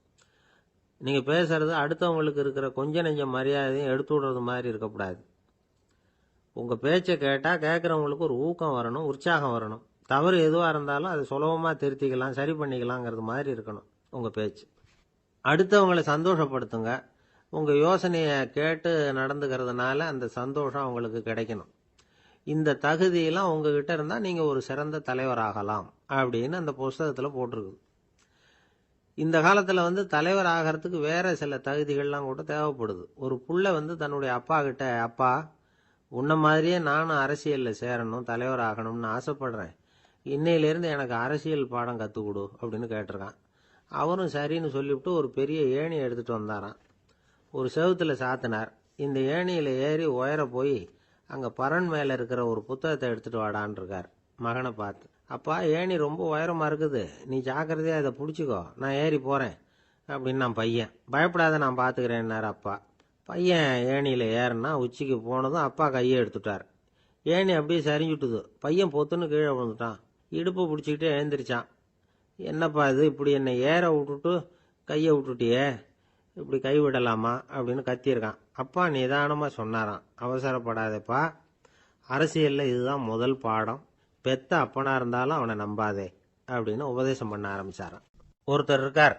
Speaker 1: நீங்கள் பேசுறது அடுத்தவங்களுக்கு இருக்கிற கொஞ்ச நெஞ்ச மரியாதையும் எடுத்து விடுறது மாதிரி இருக்கக்கூடாது. உங்கள் பேச்சை கேட்டால் கேட்குறவங்களுக்கு ஒரு ஊக்கம் வரணும், உற்சாகம் வரணும். தவறு எதுவாக இருந்தாலும் அதை சுலபமாக திருத்திக்கலாம், சரி பண்ணிக்கலாங்கிறது மாதிரி இருக்கணும் உங்கள் பேச்சு. அடுத்தவங்களை சந்தோஷப்படுத்துங்க. உங்கள் யோசனையை கேட்டு நடந்துக்கிறதுனால அந்த சந்தோஷம் அவங்களுக்கு கிடைக்கணும். இந்த தகுதியெல்லாம் உங்ககிட்ட இருந்தால் நீங்கள் ஒரு சிறந்த தலைவராகலாம் அப்படின்னு அந்த புஸ்தகத்தில் போட்டிருக்குது. இந்த காலத்தில் தலைவர் ஆகிறதுக்கு வேற சில தகுதிகள்லாம் கூட தேவைப்படுது. ஒரு புள்ள தன்னுடைய அப்பா கிட்ட, அப்பா உன்ன மாதிரியே நானும் அரசியலில் சேரணும், தலைவர் ஆகணும்னு ஆசைப்படுறேன், இன்னையிலேருந்து எனக்கு அரசியல் பாடம் கற்றுக் கொடு அப்படின்னு கேட்டிருக்கான். அவரும் சரின்னு சொல்லிவிட்டு ஒரு பெரிய ஏணியை எடுத்துகிட்டு வந்தாராம். ஒரு செவுத்தில் சாத்தினார். இந்த ஏணியில் ஏறி உயர போய் அங்கே பரன் மேலே இருக்கிற ஒரு புத்தகத்தை எடுத்துகிட்டு வாடான்னு இருக்கார். மகனை பார்த்து, அப்பா ஏணி ரொம்ப உயரமாக இருக்குது, நீ ஜாக்கிரதையாக அதை பிடிச்சிக்கோ, நான் ஏறி போகிறேன் அப்படின்னு நான் பையன். பயப்படாத, நான் பார்த்துக்கிறேன்னாரு அப்பா. பையன் ஏணியில் ஏறினா உச்சிக்கு போனதும் அப்பா கையை எடுத்துட்டார். ஏணி அப்படியே சரிஞ்சுட்டுது. பையன் பொத்துன்னு கீழே விழுந்துட்டான். இடுப்பு பிடிச்சிக்கிட்டே எழுந்திரிச்சான். என்னப்பா இது, இப்படி என்னை ஏற விட்டுட்டு கையை விட்டுட்டியே, இப்படி கை விடலாமா அப்படின்னு கத்தியிருக்கான். அப்பா நிதானமாக சொன்னாராம், அவசரப்படாதப்பா, அரசியலில் இதுதான் முதல் பாடம், பெத்த அப்பனா இருந்தாலும் அவனை நம்பாதே அப்படின்னு உபதேசம் பண்ண ஆரம்பிச்சாராம். ஒருத்தர் இருக்கார்,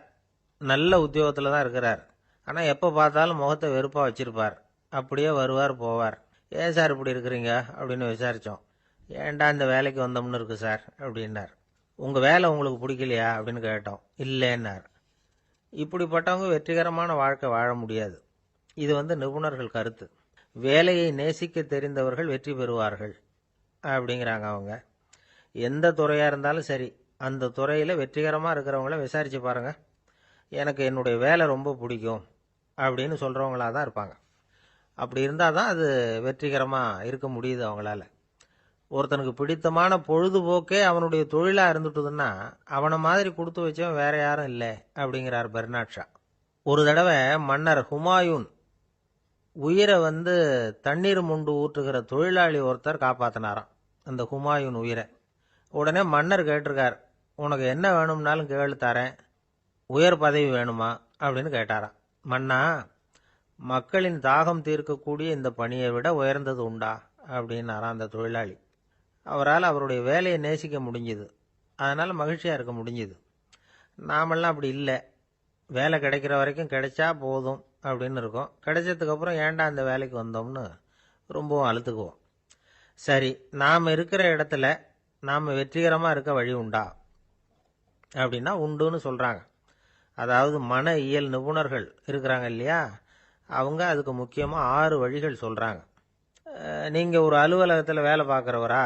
Speaker 1: நல்ல உத்தியோகத்தில் தான் இருக்கிறார். ஆனால் எப்போ பார்த்தாலும் முகத்தை வெறுப்பாக வச்சிருப்பார். அப்படியே வருவார் போவார். ஏன் சார் இப்படி இருக்கிறீங்க அப்படின்னு விசாரித்தோம். ஏன்டா இந்த வேலைக்கு வந்தோம்னு இருக்கு சார் அப்படின்னார். உங்கள் வேலை உங்களுக்கு பிடிக்கலையா அப்படின்னு கேட்டோம். இல்லைன்னார். இப்படிப்பட்டவங்க வெற்றிகரமான வாழ்க்கை வாழ முடியாது. இது நிபுணர்கள் கருத்து. வேலையை நேசிக்க தெரிந்தவர்கள் வெற்றி பெறுவார்கள் அப்படிங்கிறாங்க அவங்க. எந்த துறையாக இருந்தாலும் சரி, அந்த துறையில் வெற்றிகரமாக இருக்கிறவங்கள விசாரித்து பாருங்க. எனக்கு என்னுடைய வேலை ரொம்ப பிடிக்கும் அப்படின்னு சொல்கிறவங்களாக தான் இருப்பாங்க. அப்படி இருந்தால் தான் அது வெற்றிகரமாக இருக்க முடியுது அவங்களால. ஒருத்தனுக்கு பிடித்தமான பொழுதுபோக்கே அவனுடைய தொழிலாக இருந்துட்டுதுன்னா அவனை மாதிரி கொடுத்து வச்சவன் வேற யாரும் இல்லை அப்படிங்கிறார் பெர்னாட் ஷா. ஒரு தடவை மன்னர் ஹுமாயூன் உயிரை தண்ணீர் முண்டு ஊற்றுகிற தொழிலாளி ஒருத்தர் காப்பாற்றினாராம் அந்த ஹுமாயூன் உயிரை. உடனே மன்னர் கேட்டிருக்கார், உனக்கு என்ன வேணும்னாலும் கேளு தரேன், உயர் பதவி வேணுமா அப்படின்னு கேட்டாராம். மன்னா, மக்களின் தாகம் தீர்க்கக்கூடிய இந்த பணியை விட உயர்ந்தது உண்டா அப்படின்னாராம் அந்த தொழிலாளி. அவரால் அவருடைய வேலையை நேசிக்க முடிஞ்சுது. அதனால் மகிழ்ச்சியாக இருக்க முடிஞ்சுது. நாமெல்லாம் அப்படி இல்லை. வேலை கிடைக்கிற வரைக்கும் கிடைச்சா போதும் அப்படின்னு இருக்கோம். கிடைச்சதுக்கப்புறம் ஏன்டா அந்த வேலைக்கு வந்தோம்னு ரொம்பவும் அழுத்துக்குவோம். சரி, நாம் இருக்கிற இடத்துல நாம் வெற்றிகரமாக இருக்க வழி உண்டா அப்படின்னா உண்டுன்னு சொல்கிறாங்க. அதாவது மன இயல் நிபுணர்கள் இருக்கிறாங்க இல்லையா, அவங்க அதுக்கு முக்கியமாக 6 வழிகள் சொல்கிறாங்க. நீங்கள் ஒரு அலுவலகத்தில் வேலை பார்க்குறவரா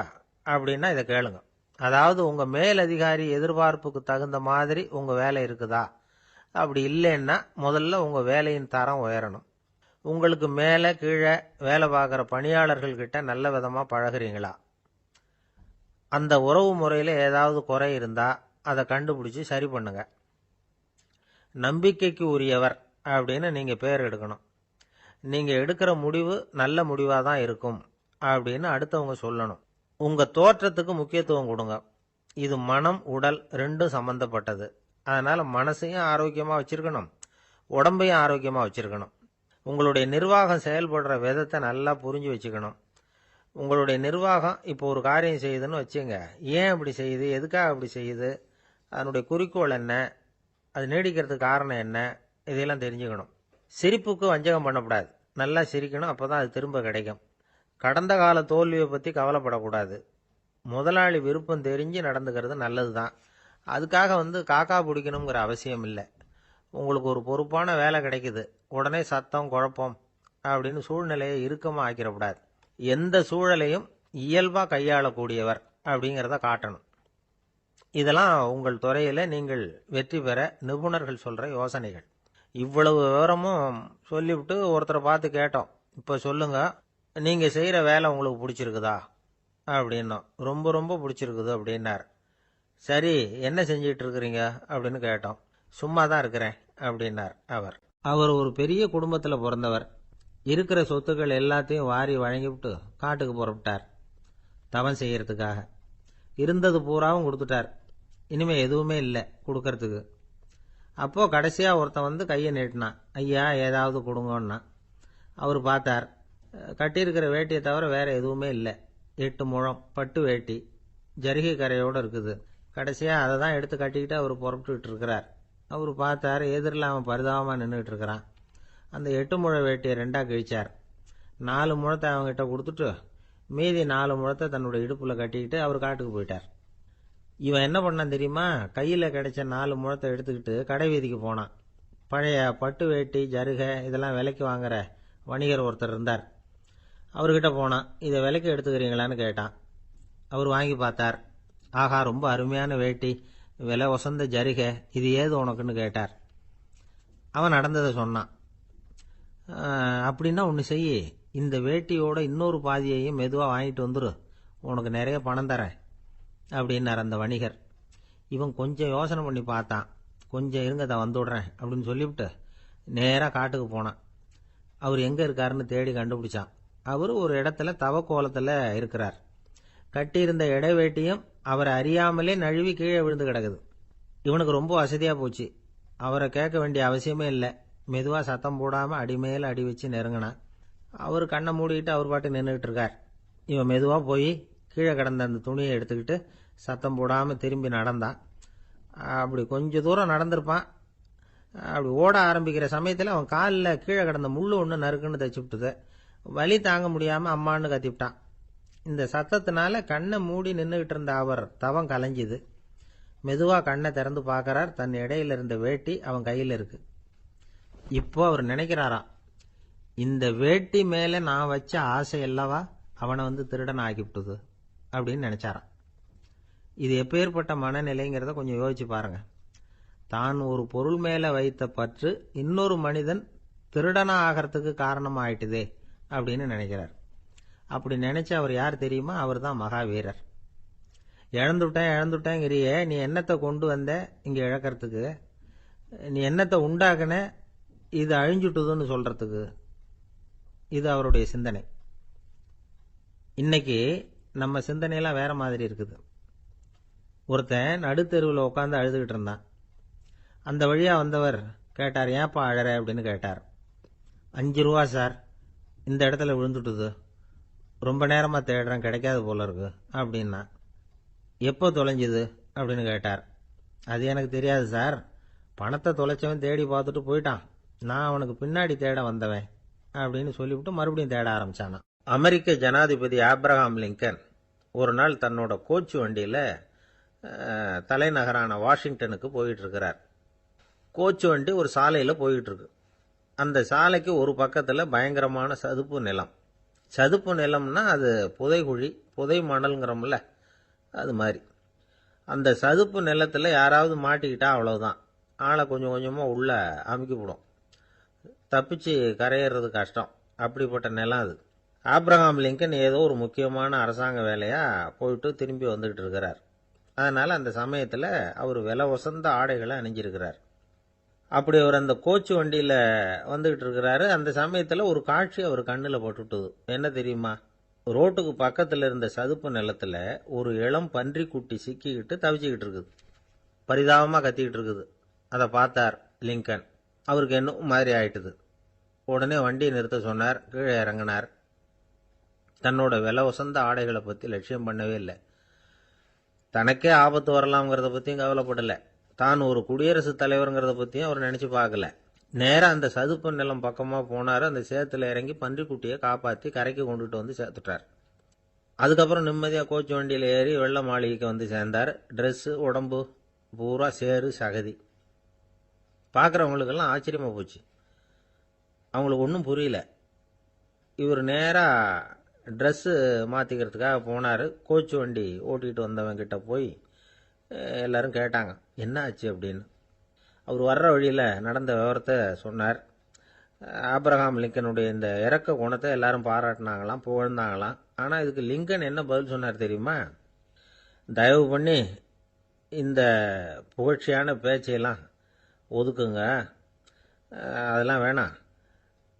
Speaker 1: அப்படின்னா இதை கேளுங்க. அதாவது உங்கள் மேலதிகாரி எதிர்பார்ப்புக்கு தகுந்த மாதிரி உங்கள் வேலை இருக்குதா? அப்படி இல்லைன்னா முதல்ல உங்கள் வேலையின் தரம் உயரணும். உங்களுக்கு மேலே கீழே வேலை பார்க்குற பணியாளர்கள்கிட்ட நல்ல விதமாக பழகுறீங்களா? அந்த உறவு முறையில் ஏதாவது குறை இருந்தால் அதை கண்டுபிடிச்சி சரி பண்ணுங்க. நம்பிக்கைக்கு உரியவர் அப்படின்னு நீங்கள் பேர் எடுக்கணும். நீங்கள் எடுக்கிற முடிவு நல்ல முடிவாக தான் இருக்கும் அப்படின்னு அடுத்தவங்க சொல்லணும். உங்கள் தோற்றத்துக்கு முக்கியத்துவம் கொடுங்க. இது மனம் உடல் ரெண்டும் சம்பந்தப்பட்டது. அதனால் மனசையும் ஆரோக்கியமாக வச்சுருக்கணும், உடம்பையும் ஆரோக்கியமாக வச்சுருக்கணும். உங்களுடைய நிர்வாகம் செயல்படுற விதத்தை நல்லா புரிஞ்சு வச்சுக்கணும். உங்களுடைய நிர்வாகம் இப்போ ஒரு காரியம் செய்யுதுன்னு வச்சுங்க, ஏன் அப்படி செய்யுது, எதுக்காக அப்படி செய்யுது, அதனுடைய குறிக்கோள் என்ன, அது நீடிக்கிறதுக்கு காரணம் என்ன, இதையெல்லாம் தெரிஞ்சுக்கணும். சிரிப்புக்கு வஞ்சகம் பண்ணக்கூடாது. நல்லா சிரிக்கணும், அப்போ தான் அது திரும்ப கிடைக்கும். கடந்த கால தோல்வியை பற்றி கவலைப்படக்கூடாது. முதலாளி விருப்பம் தெரிஞ்சு நடந்துக்கிறது நல்லது தான். அதுக்காக காக்கா பிடிக்கணுங்கிற அவசியம் இல்லை. உங்களுக்கு ஒரு பொறுப்பான வேலை கிடைக்குது, உடனே சத்தம் குழப்பம் அப்படின்னு சூழ்நிலையை இறுக்கமாக ஆக்கிடக்கூடாது. எந்த சூழலையும் இயல்பாக கையாளக்கூடியவர் அப்படிங்கிறத காட்டணும். இதெல்லாம் உங்கள் துறையில் நீங்கள் வெற்றி பெற நிபுணர்கள் சொல்கிற யோசனைகள். இவ்வளவு விவரமும் சொல்லிவிட்டு ஒருத்தரை பார்த்து கேட்டோம், இப்போ சொல்லுங்க, நீங்கள் செய்கிற வேலை உங்களுக்கு பிடிச்சிருக்குதா அப்படின்னோம். ரொம்ப ரொம்ப பிடிச்சிருக்குது அப்படின்னார். சரி, என்ன செஞ்சிட்டு இருக்கிறீங்க அப்படின்னு கேட்டோம். சும்மா தான் இருக்கிறேன் அப்படின்னார் அவர். அவர் ஒரு பெரிய குடும்பத்தில் பிறந்தவர். இருக்கிற சொத்துக்கள் எல்லாத்தையும் வாரி வழங்கிவிட்டு காட்டுக்கு புறப்பட்டார் தவம் செய்யறதுக்காக. இருந்தது பூராவும் கொடுத்துட்டார். இனிமே எதுவுமே இல்லை கொடுக்கறதுக்கு. அப்போ கடைசியாக ஒருத்தன் கையை நீட்டினான். ஐயா, ஏதாவது கொடுங்கன்னா. அவர் பார்த்தார். கட்டியிருக்கிற வேட்டியை தவிர வேற எதுவுமே இல்லை. 8 முழம் பட்டு வேட்டி, ஜரிகை கரையோடு இருக்குது. கடைசியாக அதை தான் எடுத்து கட்டிக்கிட்டு அவர் புறப்பட்டுக்கிட்டு இருக்கிறார். அவர் பார்த்தார், எதிரில் அவன் பரிதாபமாக நின்றுக்கிட்டு இருக்கிறான். அந்த 8 முழ வேட்டியை 2ஆக கிழிச்சார். 4 முழத்தை அவங்ககிட்ட கொடுத்துட்டு மீதி 4 முழத்தை தன்னுடைய இடுப்பில் கட்டிக்கிட்டு அவர் காட்டுக்கு போயிட்டார். இவன் என்ன பண்ணான் தெரியுமா? கையில் கிடைச்ச 4 முழத்தை எடுத்துக்கிட்டு கடை வீதிக்கு போனான். பழைய பட்டு வேட்டி ஜருகை இதெல்லாம் விலைக்கு வாங்குற வணிகர் ஒருத்தர் இருந்தார். அவர்கிட்ட போனான். இதை விலைக்கு எடுத்துக்கிறீங்களான்னு கேட்டான். அவர் வாங்கி பார்த்தார். ஆகா, ரொம்ப அருமையான வேட்டி, விலை ஒசந்த ஜருகை, இது ஏது உனக்குன்னு கேட்டார். அவன் நடந்ததை சொன்னான். அப்படின்னா ஒன்று செய்யி, இந்த வேட்டியோட இன்னொரு பாதியையும் மெதுவாக வாங்கிட்டு வந்துரு, உனக்கு நிறைய பணம் தரேன் அப்படின்னார் அந்த வணிகர். இவன் கொஞ்சம் யோசனை பண்ணி பார்த்தான். கொஞ்சம் இருங்க தான் வந்து விடுறேன் அப்படின்னு சொல்லிவிட்டு நேராக காட்டுக்கு போனான். அவர் எங்கே இருக்காருன்னு தேடி கண்டுபிடிச்சான். அவர் ஒரு இடத்துல தவக்கோலத்தில் இருக்கிறார். கட்டியிருந்த இடைவேட்டியும் அவரை அறியாமலே நழுவி கீழே விழுந்து கிடக்குது. இவனுக்கு ரொம்ப வசதியாக போச்சு. அவரை கேட்க வேண்டிய அவசியமே இல்லை. மெதுவாக சத்தம் போடாமல் அடிமேல அடி வச்சு நெருங்கினான். அவர் கண்ணை மூடிக்கிட்டு அவர் பாட்டு நின்றுக்கிட்டு இருக்கார். இவன் மெதுவாக போய் கீழே கிடந்த அந்த துணியை எடுத்துக்கிட்டு சத்தம் போடாமல் திரும்பி நடந்தான். அப்படி கொஞ்சம் தூரம் நடந்திருப்பான். அப்படி ஓட ஆரம்பிக்கிற சமயத்தில் அவன் காலில் கீழே கிடந்த முள்ளு ஒன்று நறுக்குன்னு தைச்சு விட்டுது. வலி தாங்க முடியாமல் அம்மான்னு கத்திவிட்டான். இந்த சத்தத்தினால கண்ணை மூடி நின்றுக்கிட்டு இருந்த அவர் தவம் கலைஞ்சுது. மெதுவாக கண்ணை திறந்து பார்க்கறார். தன் இடையில இருந்த வேட்டி அவன் கையில் இருக்கு. இப்போ அவர் நினைக்கிறாராம், இந்த வேட்டி மேலே நான் வச்ச ஆசை அல்லவா அவனை வந்து திருடன் ஆக்கிவிட்டுது அப்படின்னு நினைச்சாராம். இது எப்பேற்பட்ட மனநிலைங்கிறத கொஞ்சம் யோசிச்சு பாருங்க. தான் ஒரு பொருள் மேலே வைத்த பற்று இன்னொரு மனிதன் திருடனா ஆகிறதுக்கு காரணமாக ஆயிட்டுதே அப்படின்னு நினைக்கிறார். அப்படி நினைச்ச அவர் யார் தெரியுமா? அவர் தான் மகாவீரர். இழந்துட்டேங்கிறியே, நீ என்னத்தை கொண்டு வந்த இங்கே இழக்கிறதுக்கு? நீ என்னத்தை உண்டாக்குன இது அழிஞ்சுட்டுதுன்னு சொல்றதுக்கு? இது அவருடைய சிந்தனை. இன்னைக்கு நம்ம சிந்தனையெல்லாம் வேற மாதிரி இருக்குது. ஒருத்தன் நடுத்தெருவில் உட்காந்து அழுதுகிட்டு இருந்தான். அந்த வழியா வந்தவர் கேட்டார், ஏன்பா அழற அப்படின்னு கேட்டார். 5 ரூபா சார், இந்த இடத்துல விழுந்துட்டுது, ரொம்ப நேரமா தேடுறேன், கிடைக்காது போல இருக்கு அப்படின்னா. எப்போ தொலைஞ்சுது அப்படின்னு கேட்டார். அது எனக்கு தெரியாது சார், பணத்தை தொலைச்சவன் தேடி பார்த்துட்டு போயிட்டான், நான் அவனுக்கு பின்னாடி தேட வந்தவன் அப்படின்னு சொல்லிவிட்டு மறுபடியும் தேட ஆரம்பிச்சானா. அமெரிக்க ஜனாதிபதி ஆப்ரஹாம் லிங்கன் ஒரு நாள் தன்னோட கோச்சு வண்டியில தலைநகரான வாஷிங்டனுக்கு போயிட்டு இருக்கிறார். கோச்சு வண்டி ஒரு சாலையில் போயிட்டு இருக்கு. அந்த சாலைக்கு ஒரு பக்கத்தில் பயங்கரமான சதுப்பு நிலம். சதுப்பு நிலம்னா அது புதைகுழி, புதை மணல்ங்கிறோம்ல, அது மாதிரி. அந்த சதுப்பு நிலத்தில் யாராவது மாட்டிக்கிட்டா அவ்வளவுதான், ஆளை கொஞ்சம் கொஞ்சமாக உள்ள அமுக்கிவிடும். தப்பிச்சு கரையேறது கஷ்டம். அப்படிப்பட்ட நிலம் அது. ஆப்ரஹாம் லிங்கன் ஏதோ ஒரு முக்கியமான அரசாங்க வேலையாக போயிட்டு திரும்பி வந்துகிட்டு இருக்கிறார். அதனால் அந்த சமயத்தில் அவர் விலை உசந்த ஆடைகளை அணிஞ்சிருக்கிறார். அப்படி அவர் அந்த கோச்சு வண்டியில் வந்துகிட்டு இருக்கிறாரு. அந்த சமயத்தில் ஒரு காட்சி அவர் கண்ணில் பட்டுட்டுது. என்ன தெரியுமா? ரோட்டுக்கு பக்கத்தில் இருந்த சதுப்பு நிலத்தில் ஒரு இளம் பன்றி குட்டி சிக்கிக்கிட்டு தவிச்சிக்கிட்டு இருக்குது. பரிதாபமாக கத்திக்கிட்டு இருக்குது. அதை பார்த்தார் லிங்கன். அவருக்கு என்ன மாதிரி ஆயிட்டுது. உடனே வண்டியை நிறுத்த சொன்னார். கீழே இறங்கினார். தன்னோட விலை உசந்த ஆடைகளை பற்றி லட்சியம் பண்ணவே இல்லை. தனக்கே ஆபத்து வரலாம்ங்கிறத பற்றியும் கவலைப்படலை. தான் ஒரு குடியரசுத் தலைவருங்கிறத பற்றியும் அவர் நினச்சி பார்க்கல. நேராக அந்த சதுப்பு நிலம் பக்கமாக போனார். அந்த சேத்துல இறங்கி பன்றிக்குட்டியை காப்பாற்றி கரைக்கு கொண்டுட்டு வந்து சேர்த்துட்டார். அதுக்கப்புறம் நிம்மதியாக கோச்சு வண்டியில் ஏறி வெள்ள மாளிகைக்கு வந்து சேர்ந்தார். ட்ரெஸ்ஸு, உடம்பு பூரா சேறு சகதி. பார்க்குறவங்களுக்கெல்லாம் ஆச்சரியமாக போச்சு. அவங்களுக்கு ஒன்றும் புரியல. இவர் நேராக ட்ரெஸ்ஸு மாற்றிக்கிறதுக்காக போனார். கோச்சு வண்டி ஓட்டிகிட்டு வந்தவங்கிட்ட போய் எல்லாரும் கேட்டாங்க, என்ன ஆச்சு அப்படின்னு. அவர் வர்ற வழியில் நடந்த விவரத்தை சொன்னார். ஆப்ரஹாம் லிங்கனுடைய இந்த இறக்க குணத்தை எல்லாரும் பாராட்டினாங்களாம், புகழ்ந்தாங்களாம். ஆனால் இதுக்கு லிங்கன் என்ன பதில் சொன்னார் தெரியுமா? தயவு பண்ணி இந்த புகழ்ச்சியான பேச்சையெல்லாம் ஒதுக்குங்க, அதெல்லாம் வேணாம்.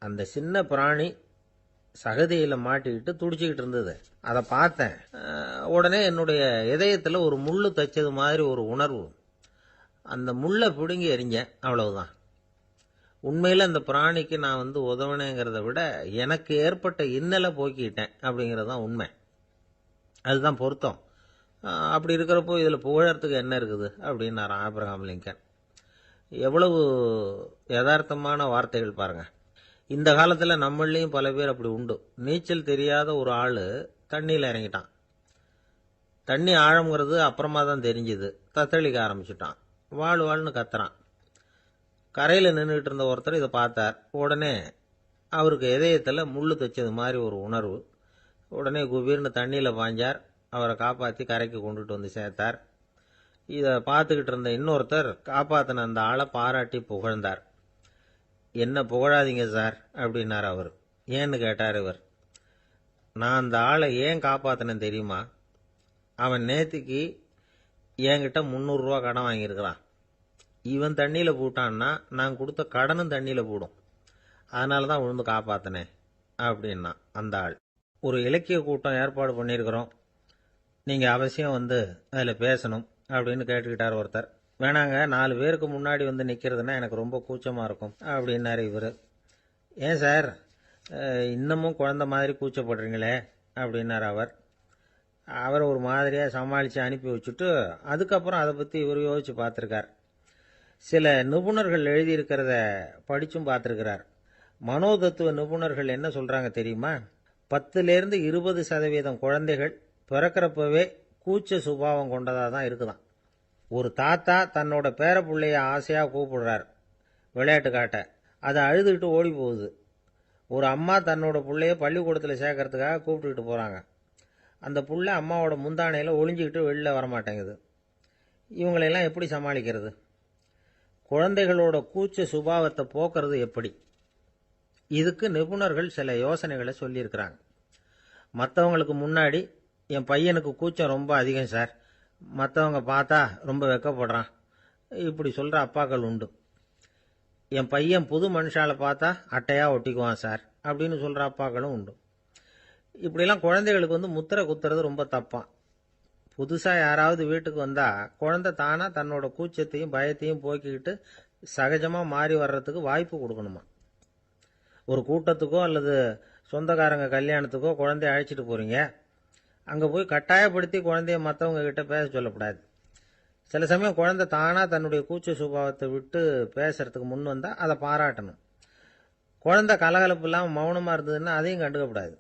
Speaker 1: அந்த சின்ன பிராணி சகதியில் மாட்டிக்கிட்டு துடிச்சிக்கிட்டு இருந்தது, அதை பார்த்தேன். உடனே என்னுடைய இதயத்தில் ஒரு முள்ளு தைச்சது மாதிரி ஒரு உணர்வு. அந்த முள்ளை பிடுங்கி எறிஞ்சேன், அவ்வளவுதான். உண்மையில் அந்த பிராணிக்கு நான் உதவினேங்கிறத விட எனக்கு ஏற்பட்ட இன்னலை போக்கிட்டேன் அப்படிங்கிறது தான் உண்மை. அதுதான் பொருத்தம். அப்படி இருக்கிறப்போ இதில் புகழறதுக்கு என்ன இருக்குது அப்படின்னாராம் ஆப்ரஹாம் லிங்கன். எவ்வளவு யதார்த்தமான வார்த்தைகள் பாருங்க. இந்த காலத்தில் நம்மளையும் பல பேர் அப்படி உண்டு. நீச்சல் தெரியாத ஒரு ஆள் தண்ணியில் இறங்கிட்டான். தண்ணி ஆழம்ங்கிறது அப்புறமா தான் தெரிஞ்சுது. தத்தளிக்க ஆரம்பிச்சுட்டான். வாழ்னு கத்துறான். கரையில் நின்றுட்டு இருந்த ஒருத்தர் இதை பார்த்தார். உடனே அவருக்கு இதயத்தில் முள்ளு தைச்சது மாதிரி ஒரு உணர்வு. உடனே குபீர்னு தண்ணியில் பாய்ஞ்சார். அவரை காப்பாற்றி கரைக்கு கொண்டுட்டு வந்து சேர்த்தார். இதை பார்த்துக்கிட்டு இருந்த இன்னொருத்தர் காப்பாற்றின அந்த ஆளை பாராட்டி புகழ்ந்தார். என்ன புகழாதீங்க சார் அப்படின்னார் அவர். ஏன்னு கேட்டார் இவர். நான் அந்த ஆளை ஏன் காப்பாற்றினேன் தெரியுமா? அவன் நேற்றுக்கு என்கிட்ட 300 ரூபா கடன் வாங்கியிருக்கிறான். இவன் தண்ணியில போட்டான்னா நான் கொடுத்த கடனும் தண்ணியில போடும். அதனால தான் விழுந்து காப்பாத்தினேன் அப்படின்னா அந்த ஆள். ஒரு இலக்கிய கூட்டம் ஏற்பாடு பண்ணியிருக்கிறோம், நீங்க அவசியம் வந்து அதில் பேசணும் அப்படின்னு கேட்டுக்கிட்டார் ஒருத்தர். வேணாங்க, 4 பேருக்கு முன்னாடி வந்து நிற்கிறதுனா எனக்கு ரொம்ப கூச்சமாக இருக்கும் அப்படின்னாரு இவர். ஏன் சார் இன்னமும் குழந்தை மாதிரி கூச்சப்படுறீங்களே அப்படின்னார் அவர் ஒரு மாதிரியாக சமாளித்து அனுப்பி வச்சுட்டு அதுக்கப்புறம் அதை பற்றி இவர் யோசிச்சு பார்த்துருக்கார். சில நிபுணர்கள் எழுதியிருக்கிறத படித்தும் பார்த்துருக்கிறார். மனோதத்துவ நிபுணர்கள் என்ன சொல்கிறாங்க தெரியுமா? 10லேருந்து 20% குழந்தைகள் பிறக்கிறப்பவே கூச்ச சுபாவம் கொண்டதாக தான் இருக்குதான். ஒரு தாத்தா தன்னோட பேர பிள்ளைய ஆசையாக கூப்பிடுறார் விளையாட்டு காட்ட, அதை அழுதுகிட்டு ஓடி போகுது. ஒரு அம்மா தன்னோட பிள்ளைய பள்ளிக்கூடத்தில் சேர்க்கறதுக்காக கூப்பிட்டுக்கிட்டு போகிறாங்க. அந்த புள்ள அம்மாவோட முந்தானையில் ஒளிஞ்சிக்கிட்டு வெளில வரமாட்டேங்குது. இவங்களெல்லாம் எப்படி சமாளிக்கிறது? குழந்தைகளோட கூச்ச சுபாவத்தை போக்குறது எப்படி? இதுக்கு நிபுணர்கள் சில யோசனைகளை சொல்லியிருக்கிறாங்க. மற்றவங்களுக்கு முன்னாடி என் பையனுக்கு கூச்சம் ரொம்ப அதிகம் சார், மற்றவங்க பார்த்தா ரொம்ப வெக்கப்படுறான், இப்படி சொல்கிற அப்பாக்கள் உண்டு. என் பையன் புது மனுஷால பார்த்தா அட்டையாக ஒட்டிக்குவான் சார் அப்படின்னு சொல்கிற அப்பாக்களும் உண்டு. இப்படிலாம் குழந்தைகளுக்கு வந்து முத்திரை குத்துறது ரொம்ப தப்பான். புதுசாக யாராவது வீட்டுக்கு வந்தால் குழந்தை தானாக தன்னோட கூச்சத்தையும் பயத்தையும் போக்கிக்கிட்டு சகஜமாக மாறி வர்றதுக்கு வாய்ப்பு கொடுக்கணுமா. ஒரு கூட்டத்துக்கோ அல்லது சொந்தக்காரங்க கல்யாணத்துக்கோ குழந்தைய அழைச்சிட்டு போகிறீங்க, அங்கே போய் கட்டாயப்படுத்தி குழந்தைய மற்றவங்க கிட்ட பேச சொல்லக்கூடாது. சில சமயம் குழந்தை தானாக தன்னுடைய கூச்ச சுபாவத்தை விட்டு பேசுறதுக்கு முன் வந்தால் அதை பாராட்டணும். குழந்தை கலகலப்பு இல்லாமல் மௌனமாக இருந்ததுன்னா அதையும் கண்டுக்கக்கூடாது.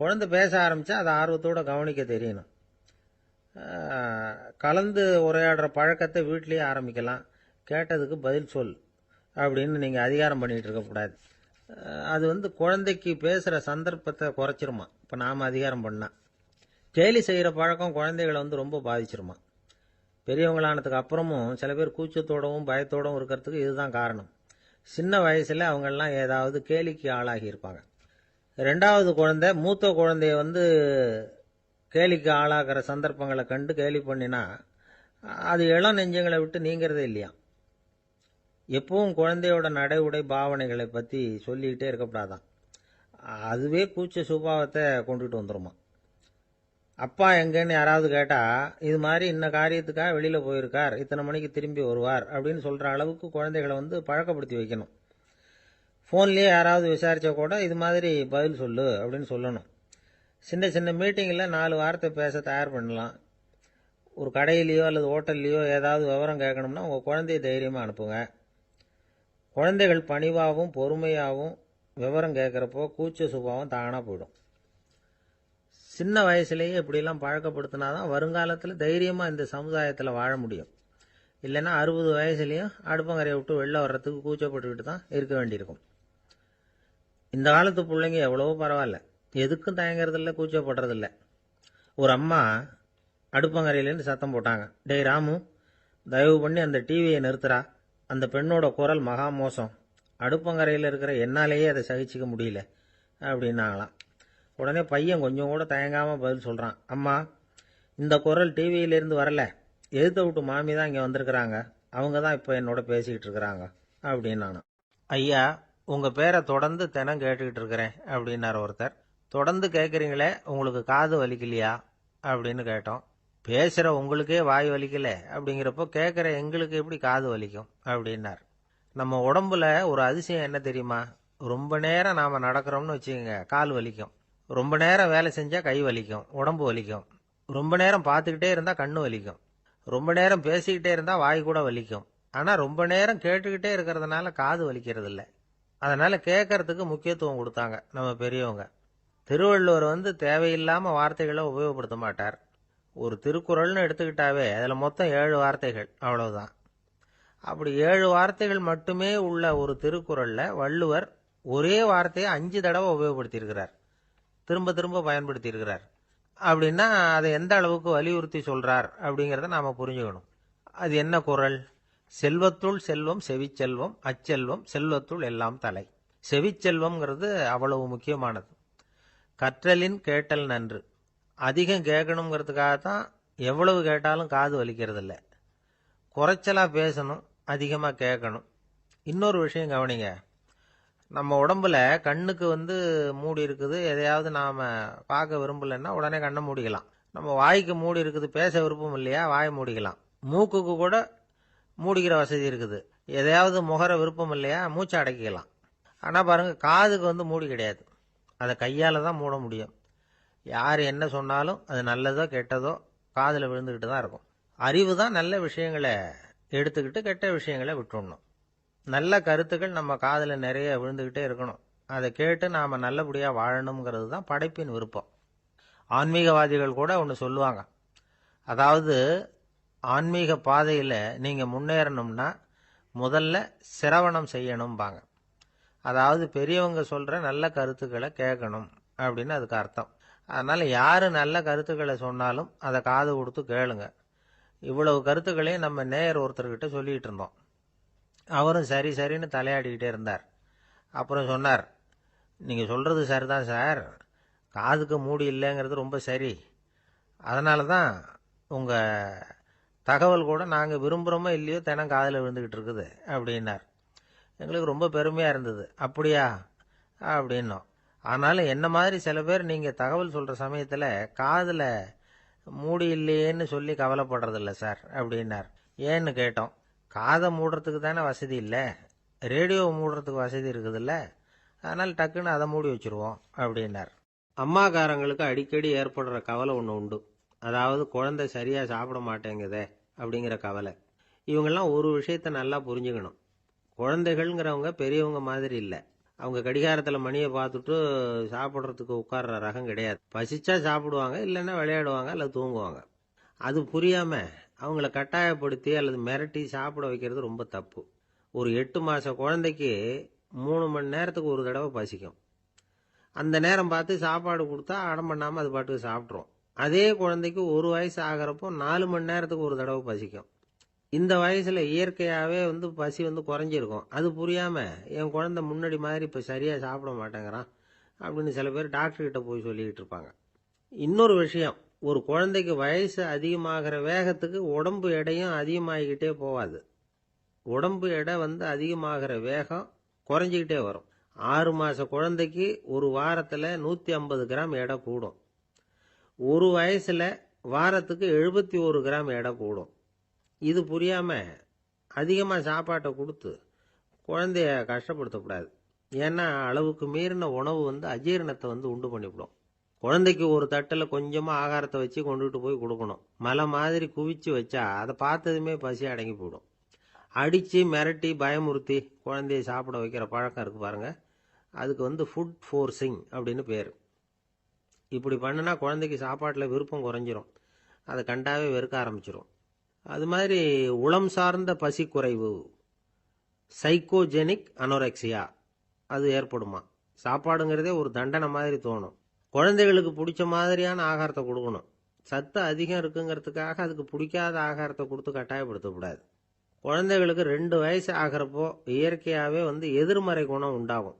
Speaker 1: குழந்தை பேச ஆரம்பித்தா அதை ஆர்வத்தோடு கவனிக்க தெரியணும். கலந்து உரையாடுற பழக்கத்தை வீட்லேயே ஆரம்பிக்கலாம். கேட்டதுக்கு பதில் சொல் அப்படின்னு நீங்கள் அதிகாரம் பண்ணிகிட்டு இருக்கக்கூடாது. அது வந்து குழந்தைக்கு பேசுகிற சந்தர்ப்பத்தை குறைச்சிருமா. இப்போ நாம் அதிகாரம் பண்ணால் கேலி செய்கிற பழக்கம் குழந்தைகளை வந்து ரொம்ப பாதிச்சிருமா. பெரியவங்களானதுக்கு அப்புறமும் சில பேர் கூச்சத்தோடவும் பயத்தோடவும் இருக்கிறதுக்கு இதுதான் காரணம். சின்ன வயசில் அவங்கெல்லாம் ஏதாவது கேலிக்கு ஆளாகி இருப்பாங்க. 2வது குழந்தை மூத்த குழந்தைய வந்து கேலிக்கு ஆளாகிற சந்தர்ப்பங்களை கண்டு கேலி பண்ணினா அது இளம் நெஞ்சங்களை விட்டு நீங்கிறதே இல்லையா. எப்பவும் குழந்தையோட நடை உடை பாவனைகளை பற்றி சொல்லிக்கிட்டே இருக்கக்கூடாதான். அதுவே கூச்ச சுபாவத்தை கொண்டுட்டு வந்துருமா. அப்பா எங்கன்னு யாராவது கேட்டால் இது மாதிரி இன்ன காரியத்துக்காக வெளியில் போயிருக்கார், இத்தனை மணிக்கு திரும்பி வருவார் அப்படின்னு சொல்கிற அளவுக்கு குழந்தைகளை வந்து பழக்கப்படுத்தி வைக்கணும். ஃபோன்லேயே யாராவது விசாரித்தா கூட இது மாதிரி பதில் சொல்லு அப்படின்னு சொல்லணும். சின்ன சின்ன மீட்டிங்கில் 4 வார்த்தை பேச தயார் பண்ணலாம். ஒரு கடையிலையோ அல்லது ஹோட்டல்லையோ ஏதாவது விவரம் கேட்கணும்னா உங்கள் குழந்தைய தைரியமாக அனுப்புங்க. குழந்தைகள் பணிவாகவும் பொறுமையாகவும் விவரம் கேட்குறப்போ கூச்ச சுபாவம் தானாக போயிடும். சின்ன வயசுலேயே இப்படிலாம் பழக்கப்படுத்தினாதான் வருங்காலத்தில் தைரியமாக இந்த சமுதாயத்தில் வாழ முடியும். இல்லைன்னா 60 வயசுலேயும் அடுப்பங்கரையை விட்டு வெளில வர்றதுக்கு கூச்சப்பட்டுக்கிட்டு தான் இருக்க வேண்டியிருக்கும். இந்த காலத்து பிள்ளைங்க எவ்வளவோ பரவாயில்ல, எதுக்கும் தயங்குறதில்ல, கூச்சப்படுறதில்ல. ஒரு அம்மா அடுப்பங்கரையிலேருந்து சத்தம் போட்டாங்க, டேய் ராமு, தயவு பண்ணி அந்த டிவியை நிறுத்துறா, அந்த பெண்ணோட குரல் மகா மோசம், அடுப்பங்கரையில் இருக்கிற என்னாலேயே அதை சகிச்சிக்க முடியல அப்படின்னாங்களாம். உடனே பையன் கொஞ்சம் கூட தயங்காமல் பதில் சொல்கிறான், அம்மா இந்த குரல் டிவியிலேருந்து வரல, எதிர்த்த விட்டு மாமி தான் இங்கே வந்திருக்கிறாங்க, அவங்க தான் இப்போ என்னோட பேசிக்கிட்டு இருக்கிறாங்க அப்படின்னானா. ஐயா, உங்கள் பேரை தொடர்ந்து தினம் கேட்டுக்கிட்டு இருக்கிறேன் அப்படின்னார் ஒருத்தர். தொடர்ந்து கேட்குறீங்களே, உங்களுக்கு காது வலிக்கலையா அப்படின்னு கேட்டோம். பேசுகிற உங்களுக்கே வாய் வலிக்கல அப்படிங்கிறப்போ கேட்குற எங்களுக்கு எப்படி காது வலிக்கும் அப்படின்னார். நம்ம உடம்புல ஒரு அதிசயம் என்ன தெரியுமா? ரொம்ப நேரம் நாம் நடக்கிறோம்னு வச்சுக்கோங்க, கால் வலிக்கும். ரொம்ப நேரம் வேலை செஞ்சால் கை வலிக்கும், உடம்பு வலிக்கும். ரொம்ப நேரம் பார்த்துக்கிட்டே இருந்தால் கண்ணு வலிக்கும். ரொம்ப நேரம் பேசிக்கிட்டே இருந்தால் வாய் கூட வலிக்கும். ஆனால் ரொம்ப நேரம் கேட்டுக்கிட்டே இருக்கிறதுனால காது வலிக்கிறது இல்லை. அதனால் கேட்கறதுக்கு முக்கியத்துவம் கொடுத்தாங்க நம்ம பெரியவங்க. திருவள்ளுவர் வந்து தேவையில்லாமல் வார்த்தைகளை உபயோகப்படுத்த மாட்டார். ஒரு திருக்குறள்னு எடுத்துக்கிட்டாவே அதில் மொத்தம் 7 வார்த்தைகள், அவ்வளவுதான். அப்படி 7 வார்த்தைகள் மட்டுமே உள்ள ஒரு திருக்குறளில் வள்ளுவர் ஒரே வார்த்தையை 5 தடவை உபயோகப்படுத்தியிருக்கிறார், திரும்ப திரும்ப பயன்படுத்தியிருக்கிறார். அப்படின்னா அதை எந்த அளவுக்கு வலியுறுத்தி சொல்கிறார் அப்படிங்கிறத நாம் புரிஞ்சுக்கணும். அது என்ன குறள்? செல்வத்துள் செல்வம் செவிச்செல்வம், அச்செல்வம் செல்வத்துள் எல்லாம் தலை. செவிச்செல்வம்ங்கிறது அவ்வளவு முக்கியமானது. கற்றலின் கேட்டல் நன்று. அதிகம் கேட்கணுங்கிறதுக்காகத்தான் எவ்வளவு கேட்டாலும் காது வலிக்கிறது இல்லை. குறைச்சலாக பேசணும், அதிகமாக கேட்கணும். இன்னொரு விஷயம் கவனிங்க. நம்ம உடம்புல கண்ணுக்கு மூடி இருக்குது, எதையாவது நாம் பார்க்க விரும்பலைன்னா உடனே கண்ணை மூடிக்கலாம். நம்ம வாய்க்கு மூடி இருக்குது, பேச விருப்பம் இல்லையா, வாயை மூடிக்கலாம். மூக்குக்கு கூட மூடிக்கிற வசதி இருக்குது, எதையாவது முகர விருப்பம் இல்லையா, மூச்சை அடக்கிக்கலாம். ஆனால் பாருங்க, காதுக்கு மூடி கிடையாது, அதை கையால் தான் மூட முடியும். யார் என்ன சொன்னாலும் அது நல்லதோ கெட்டதோ காதில் விழுந்துக்கிட்டு தான் இருக்கும். அறிவு தான் நல்ல விஷயங்களை எடுத்துக்கிட்டு கெட்ட விஷயங்களை விட்டுடணும். நல்ல கருத்துக்கள் நம்ம காதில் நிறைய விழுந்துக்கிட்டே இருக்கணும். அதை கேட்டு நாம் நல்லபடியாக வாழணுங்கிறது தான் படைப்பின் விருப்பம். ஆன்மீகவாதிகள் கூட ஒன்று சொல்லுவாங்க. அதாவது, ஆன்மீக பாதையில் நீங்கள் முன்னேறணும்னா முதல்ல சிரவணம் செய்யணும்பாங்க. அதாவது பெரியவங்க சொல்கிற நல்ல கருத்துக்களை கேட்கணும் அப்படின்னு அதுக்கு அர்த்தம். அதனால் யார் நல்ல கருத்துக்களை சொன்னாலும் அதை காது கொடுத்து கேளுங்க. இவ்வளவு கருத்துக்களையும் நம்ம நேயர் ஒருத்தர்கிட்ட சொல்லிகிட்டு இருந்தோம். அவரும் சரி சரின்னு தலையாடிக்கிட்டே இருந்தார். அப்புறம் சொன்னார், நீங்கள் சொல்கிறது சரிதான் சார், காதுக்கு மூடி இல்லைங்கிறது ரொம்ப சரி. அதனால தான் உங்கள் தகவல் கூட நாங்கள் விரும்புகிறோமோ இல்லையோ தினம் காதில் விழுந்துக்கிட்டு இருக்குது அப்படின்னார். எங்களுக்கு ரொம்ப பெருமையாக இருந்தது. அப்படியா அப்படின்னோம். ஆனாலும் என்ன மாதிரி சில பேர் நீங்கள் தகவல் சொல்கிற சமயத்தில் காதில் மூடி இல்லையேன்னு சொல்லி கவலைப்படுறதில்ல சார் அப்படின்னார். ஏன்னு கேட்டோம். காதை மூடுறதுக்கு தானே வசதி இல்லை, ரேடியோவை மூடுறதுக்கு வசதி இருக்குதுல்ல, அதனால் டக்குன்னு அதை மூடி வச்சுருவோம் அப்படின்னார். அம்மாக்காரங்களுக்கு அடிக்கடி ஏற்படுற கவலை ஒன்று உண்டு. அதாவது, குழந்தை சரியாக சாப்பிட மாட்டேங்குதே அப்படிங்கிற கவலை. இவங்கெல்லாம் ஒரு விஷயத்தை நல்லா புரிஞ்சுக்கணும். குழந்தைகள்ங்கிறவங்க பெரியவங்க மாதிரி இல்லை. அவங்க கடிகாரத்தில் மணியை பார்த்துட்டு சாப்பிட்றதுக்கு உட்கார்ற ரகம் கிடையாது. பசிச்சா சாப்பிடுவாங்க, இல்லைன்னா விளையாடுவாங்க அல்லது தூங்குவாங்க. அது புரியாமல் அவங்கள கட்டாயப்படுத்தி அல்லது மிரட்டி சாப்பிட வைக்கிறது ரொம்ப தப்பு. ஒரு 8 மாத குழந்தைக்கு 3 மணி நேரத்துக்கு ஒரு தடவை பசிக்கும். அந்த நேரம் பார்த்து சாப்பாடு கொடுத்தா அடம் பண்ணாமல் அது பாட்டுக்கு சாப்பிட்றோம். அதே குழந்தைக்கு 1 வயசு ஆகிறப்போ 4 மணி நேரத்துக்கு ஒரு தடவை பசிக்கும். இந்த வயசில் இயற்கையாகவே பசி குறைஞ்சிருக்கும். அது புரியாமல் என் குழந்தை முன்னாடி மாதிரி இப்போ சரியாக சாப்பிட மாட்டேங்கிறான் அப்படின்னு சில பேர் டாக்டர்கிட்ட போய் சொல்லிக்கிட்டு இருப்பாங்க. இன்னொரு விஷயம், ஒரு குழந்தைக்கு வயசு அதிகமாகிற வேகத்துக்கு உடம்பு எடையும் அதிகமாகிக்கிட்டே போகாது. உடம்பு எடை அதிகமாகிற வேகம் குறைஞ்சிக்கிட்டே வரும். 6 மாத குழந்தைக்கு ஒரு வாரத்தில் 150 கிராம் எடை கூடும். ஒரு வயசில் வாரத்துக்கு 71 கிராம் எடை கூடும். இது புரியாமல் அதிகமாக சாப்பாட்டை கொடுத்து குழந்தைய கஷ்டப்படுத்தக்கூடாது. ஏன்னா அளவுக்கு மீறின உணவு அஜீரணத்தை உண்டு பண்ணிவிடும். குழந்தைக்கு ஒரு தட்டில் கொஞ்சமாக ஆகாரத்தை வச்சு கொண்டுகிட்டு போய் கொடுக்கணும். மலை மாதிரி குவிச்சு வச்சா அதை பார்த்ததுமே பசி அடங்கி போயிடும். அடித்து மிரட்டி பயமுறுத்தி குழந்தைய சாப்பிட வைக்கிற பழக்கம் இருக்குது பாருங்கள், அதுக்கு ஃபுட் ஃபோர்ஸிங் அப்படின்னு பேர். இப்படி பண்ணுனா குழந்தைக்கு சாப்பாட்டில் விருப்பம் குறைஞ்சிரும், அதை கண்டாவே வெறுக்க ஆரம்பிச்சிடும். அது மாதிரி உளம் சார்ந்த பசி குறைவு, சைக்கோஜெனிக் அனோரெக்சியா, அது ஏற்படுமா. சாப்பாடுங்கிறதே ஒரு தண்டனை மாதிரி தோணும். குழந்தைகளுக்கு பிடிச்ச மாதிரியான ஆகாரத்தை கொடுக்கணும். சத்து அதிகம் இருக்குங்கிறதுக்காக அதுக்கு பிடிக்காத ஆகாரத்தை கொடுத்து கட்டாயப்படுத்தக்கூடாது. குழந்தைகளுக்கு 2 வயசு ஆகிறப்போ இயற்கையாகவே எதிர்மறை குணம் உண்டாகும்.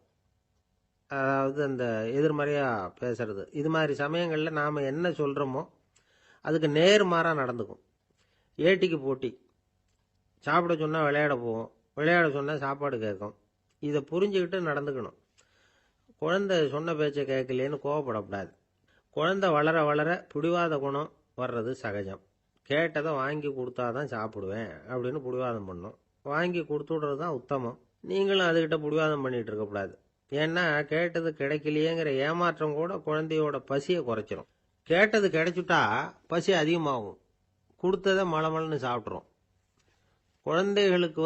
Speaker 1: அதாவது அந்த எதிர்மறையாக பேசுறது. இது மாதிரி சமயங்களில் நாம் என்ன சொல்கிறோமோ அதுக்கு நேர்மாறாக நடந்துக்கும். ஏட்டிக்கு போட்டி. சாப்பிட சொன்னால் விளையாட போவோம், விளையாட சொன்னால் சாப்பாடு கேட்கும். இதை புரிஞ்சுக்கிட்டு நடந்துக்கணும். குழந்தை சொன்ன பேச்சை கேட்கலேன்னு கோவப்படக்கூடாது. குழந்தை வளர வளர பிடிவாத குணம் வர்றது சகஜம். கேட்டதை வாங்கி கொடுத்தா தான் சாப்பிடுவேன் அப்படின்னு பிடிவாதம் பண்ணும். வாங்கி கொடுத்துடுறது தான் உத்தமம். நீங்களும் அதுக்கிட்ட பிடிவாதம் பண்ணிகிட்டு இருக்கக்கூடாது. ஏன்னா கேட்டது கிடைக்கலையேங்கிற ஏமாற்றம் கூட குழந்தையோட பசியை குறைச்சிரும். கேட்டது கிடைச்சுட்டா பசி அதிகமாகும். கொடுத்ததை மலமலன்னு சாப்பிட்றோம். குழந்தைகளுக்கு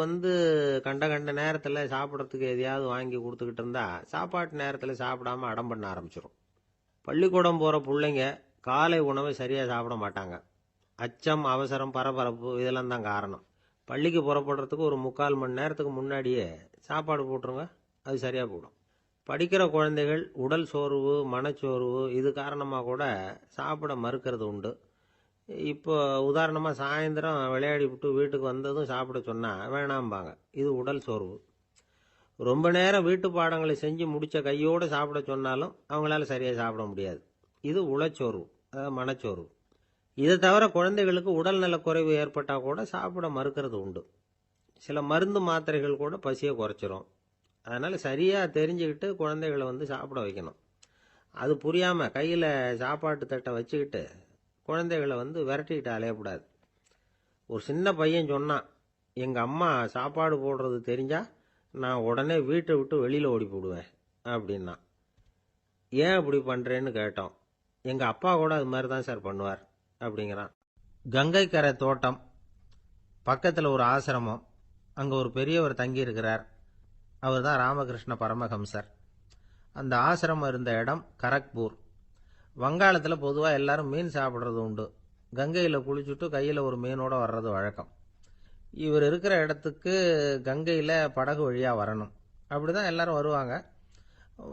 Speaker 1: கண்ட கண்ட நேரத்தில் சாப்பிட்றதுக்கு எதையாவது வாங்கி கொடுத்துக்கிட்டு இருந்தால் சாப்பாட்டு நேரத்தில் சாப்பிடாம அடம் பண்ண ஆரம்பிச்சிடும். பள்ளிக்கூடம் போகிற பிள்ளைங்க காலை உணவை சரியாக சாப்பிட மாட்டாங்க. அச்சம், அவசரம், பரபரப்பு இதெல்லாம் தான் காரணம். பள்ளிக்கு புறப்படுறதுக்கு ஒரு 3/4 மணி நேரத்துக்கு முன்னாடியே சாப்பாடு போட்டுருங்க, அது சரியாக போடும். படிக்கிற குழந்தைகள் உடல் சோர்வு, மனச்சோர்வு இது காரணமாக கூட சாப்பிட மறுக்கிறது உண்டு. இப்போ உதாரணமாக சாயந்தரம் விளையாடி விட்டு வீட்டுக்கு வந்ததும் சாப்பிட சொன்னால் வேணாம்பாங்க. இது உடல் சோர்வு. ரொம்ப நேரம் வீட்டு பாடங்களை செஞ்சு முடித்த கையோடு சாப்பிட சொன்னாலும் அவங்களால சரியாக சாப்பிட முடியாது. இது உளச்சோர்வு, அதாவது மனச்சோர்வு. இதை தவிர குழந்தைகளுக்கு உடல் நலக்குறைவு ஏற்பட்டால் கூட சாப்பிட மறுக்கிறது உண்டு. சில மருந்து மாத்திரைகள் கூட பசியை குறைச்சிரும். அதனால் சரியாக தெரிஞ்சுக்கிட்டு குழந்தைகளை சாப்பிட வைக்கணும். அது புரியாமல் கையில் சாப்பாட்டு தட்டை வச்சுக்கிட்டு குழந்தைகளை விரட்டிக்கிட்டு அலையக்கூடாது. ஒரு சின்ன பையன் சொன்னான், எங்கள் அம்மா சாப்பாடு போடுறது தெரிஞ்சா நான் உடனே வீட்டை விட்டு வெளியில் ஓடி போடுவேன் அப்படின்னா. ஏன் அப்படி பண்ணுறேன்னு கேட்டோம். எங்கள் அப்பா கூட அது மாதிரி தான் சார் பண்ணுவார் அப்படிங்கிறான். கங்கை கரை தோட்டம் பக்கத்தில் ஒரு ஆசிரமம். அங்கே ஒரு பெரியவர் தங்கியிருக்கிறார். அவர் தான் ராமகிருஷ்ண பரமஹம்சர். அந்த ஆசிரமம் இருந்த இடம் கரக்பூர். வங்காளத்தில் பொதுவாக எல்லாரும் மீன் சாப்பிட்றது உண்டு. கங்கையில் குளிச்சுட்டு கையில் ஒரு மீனோடு வர்றது வழக்கம். இவர் இருக்கிற இடத்துக்கு கங்கையில் படகு வழியாக வரணும். அப்படி தான் எல்லாரும் வருவாங்க.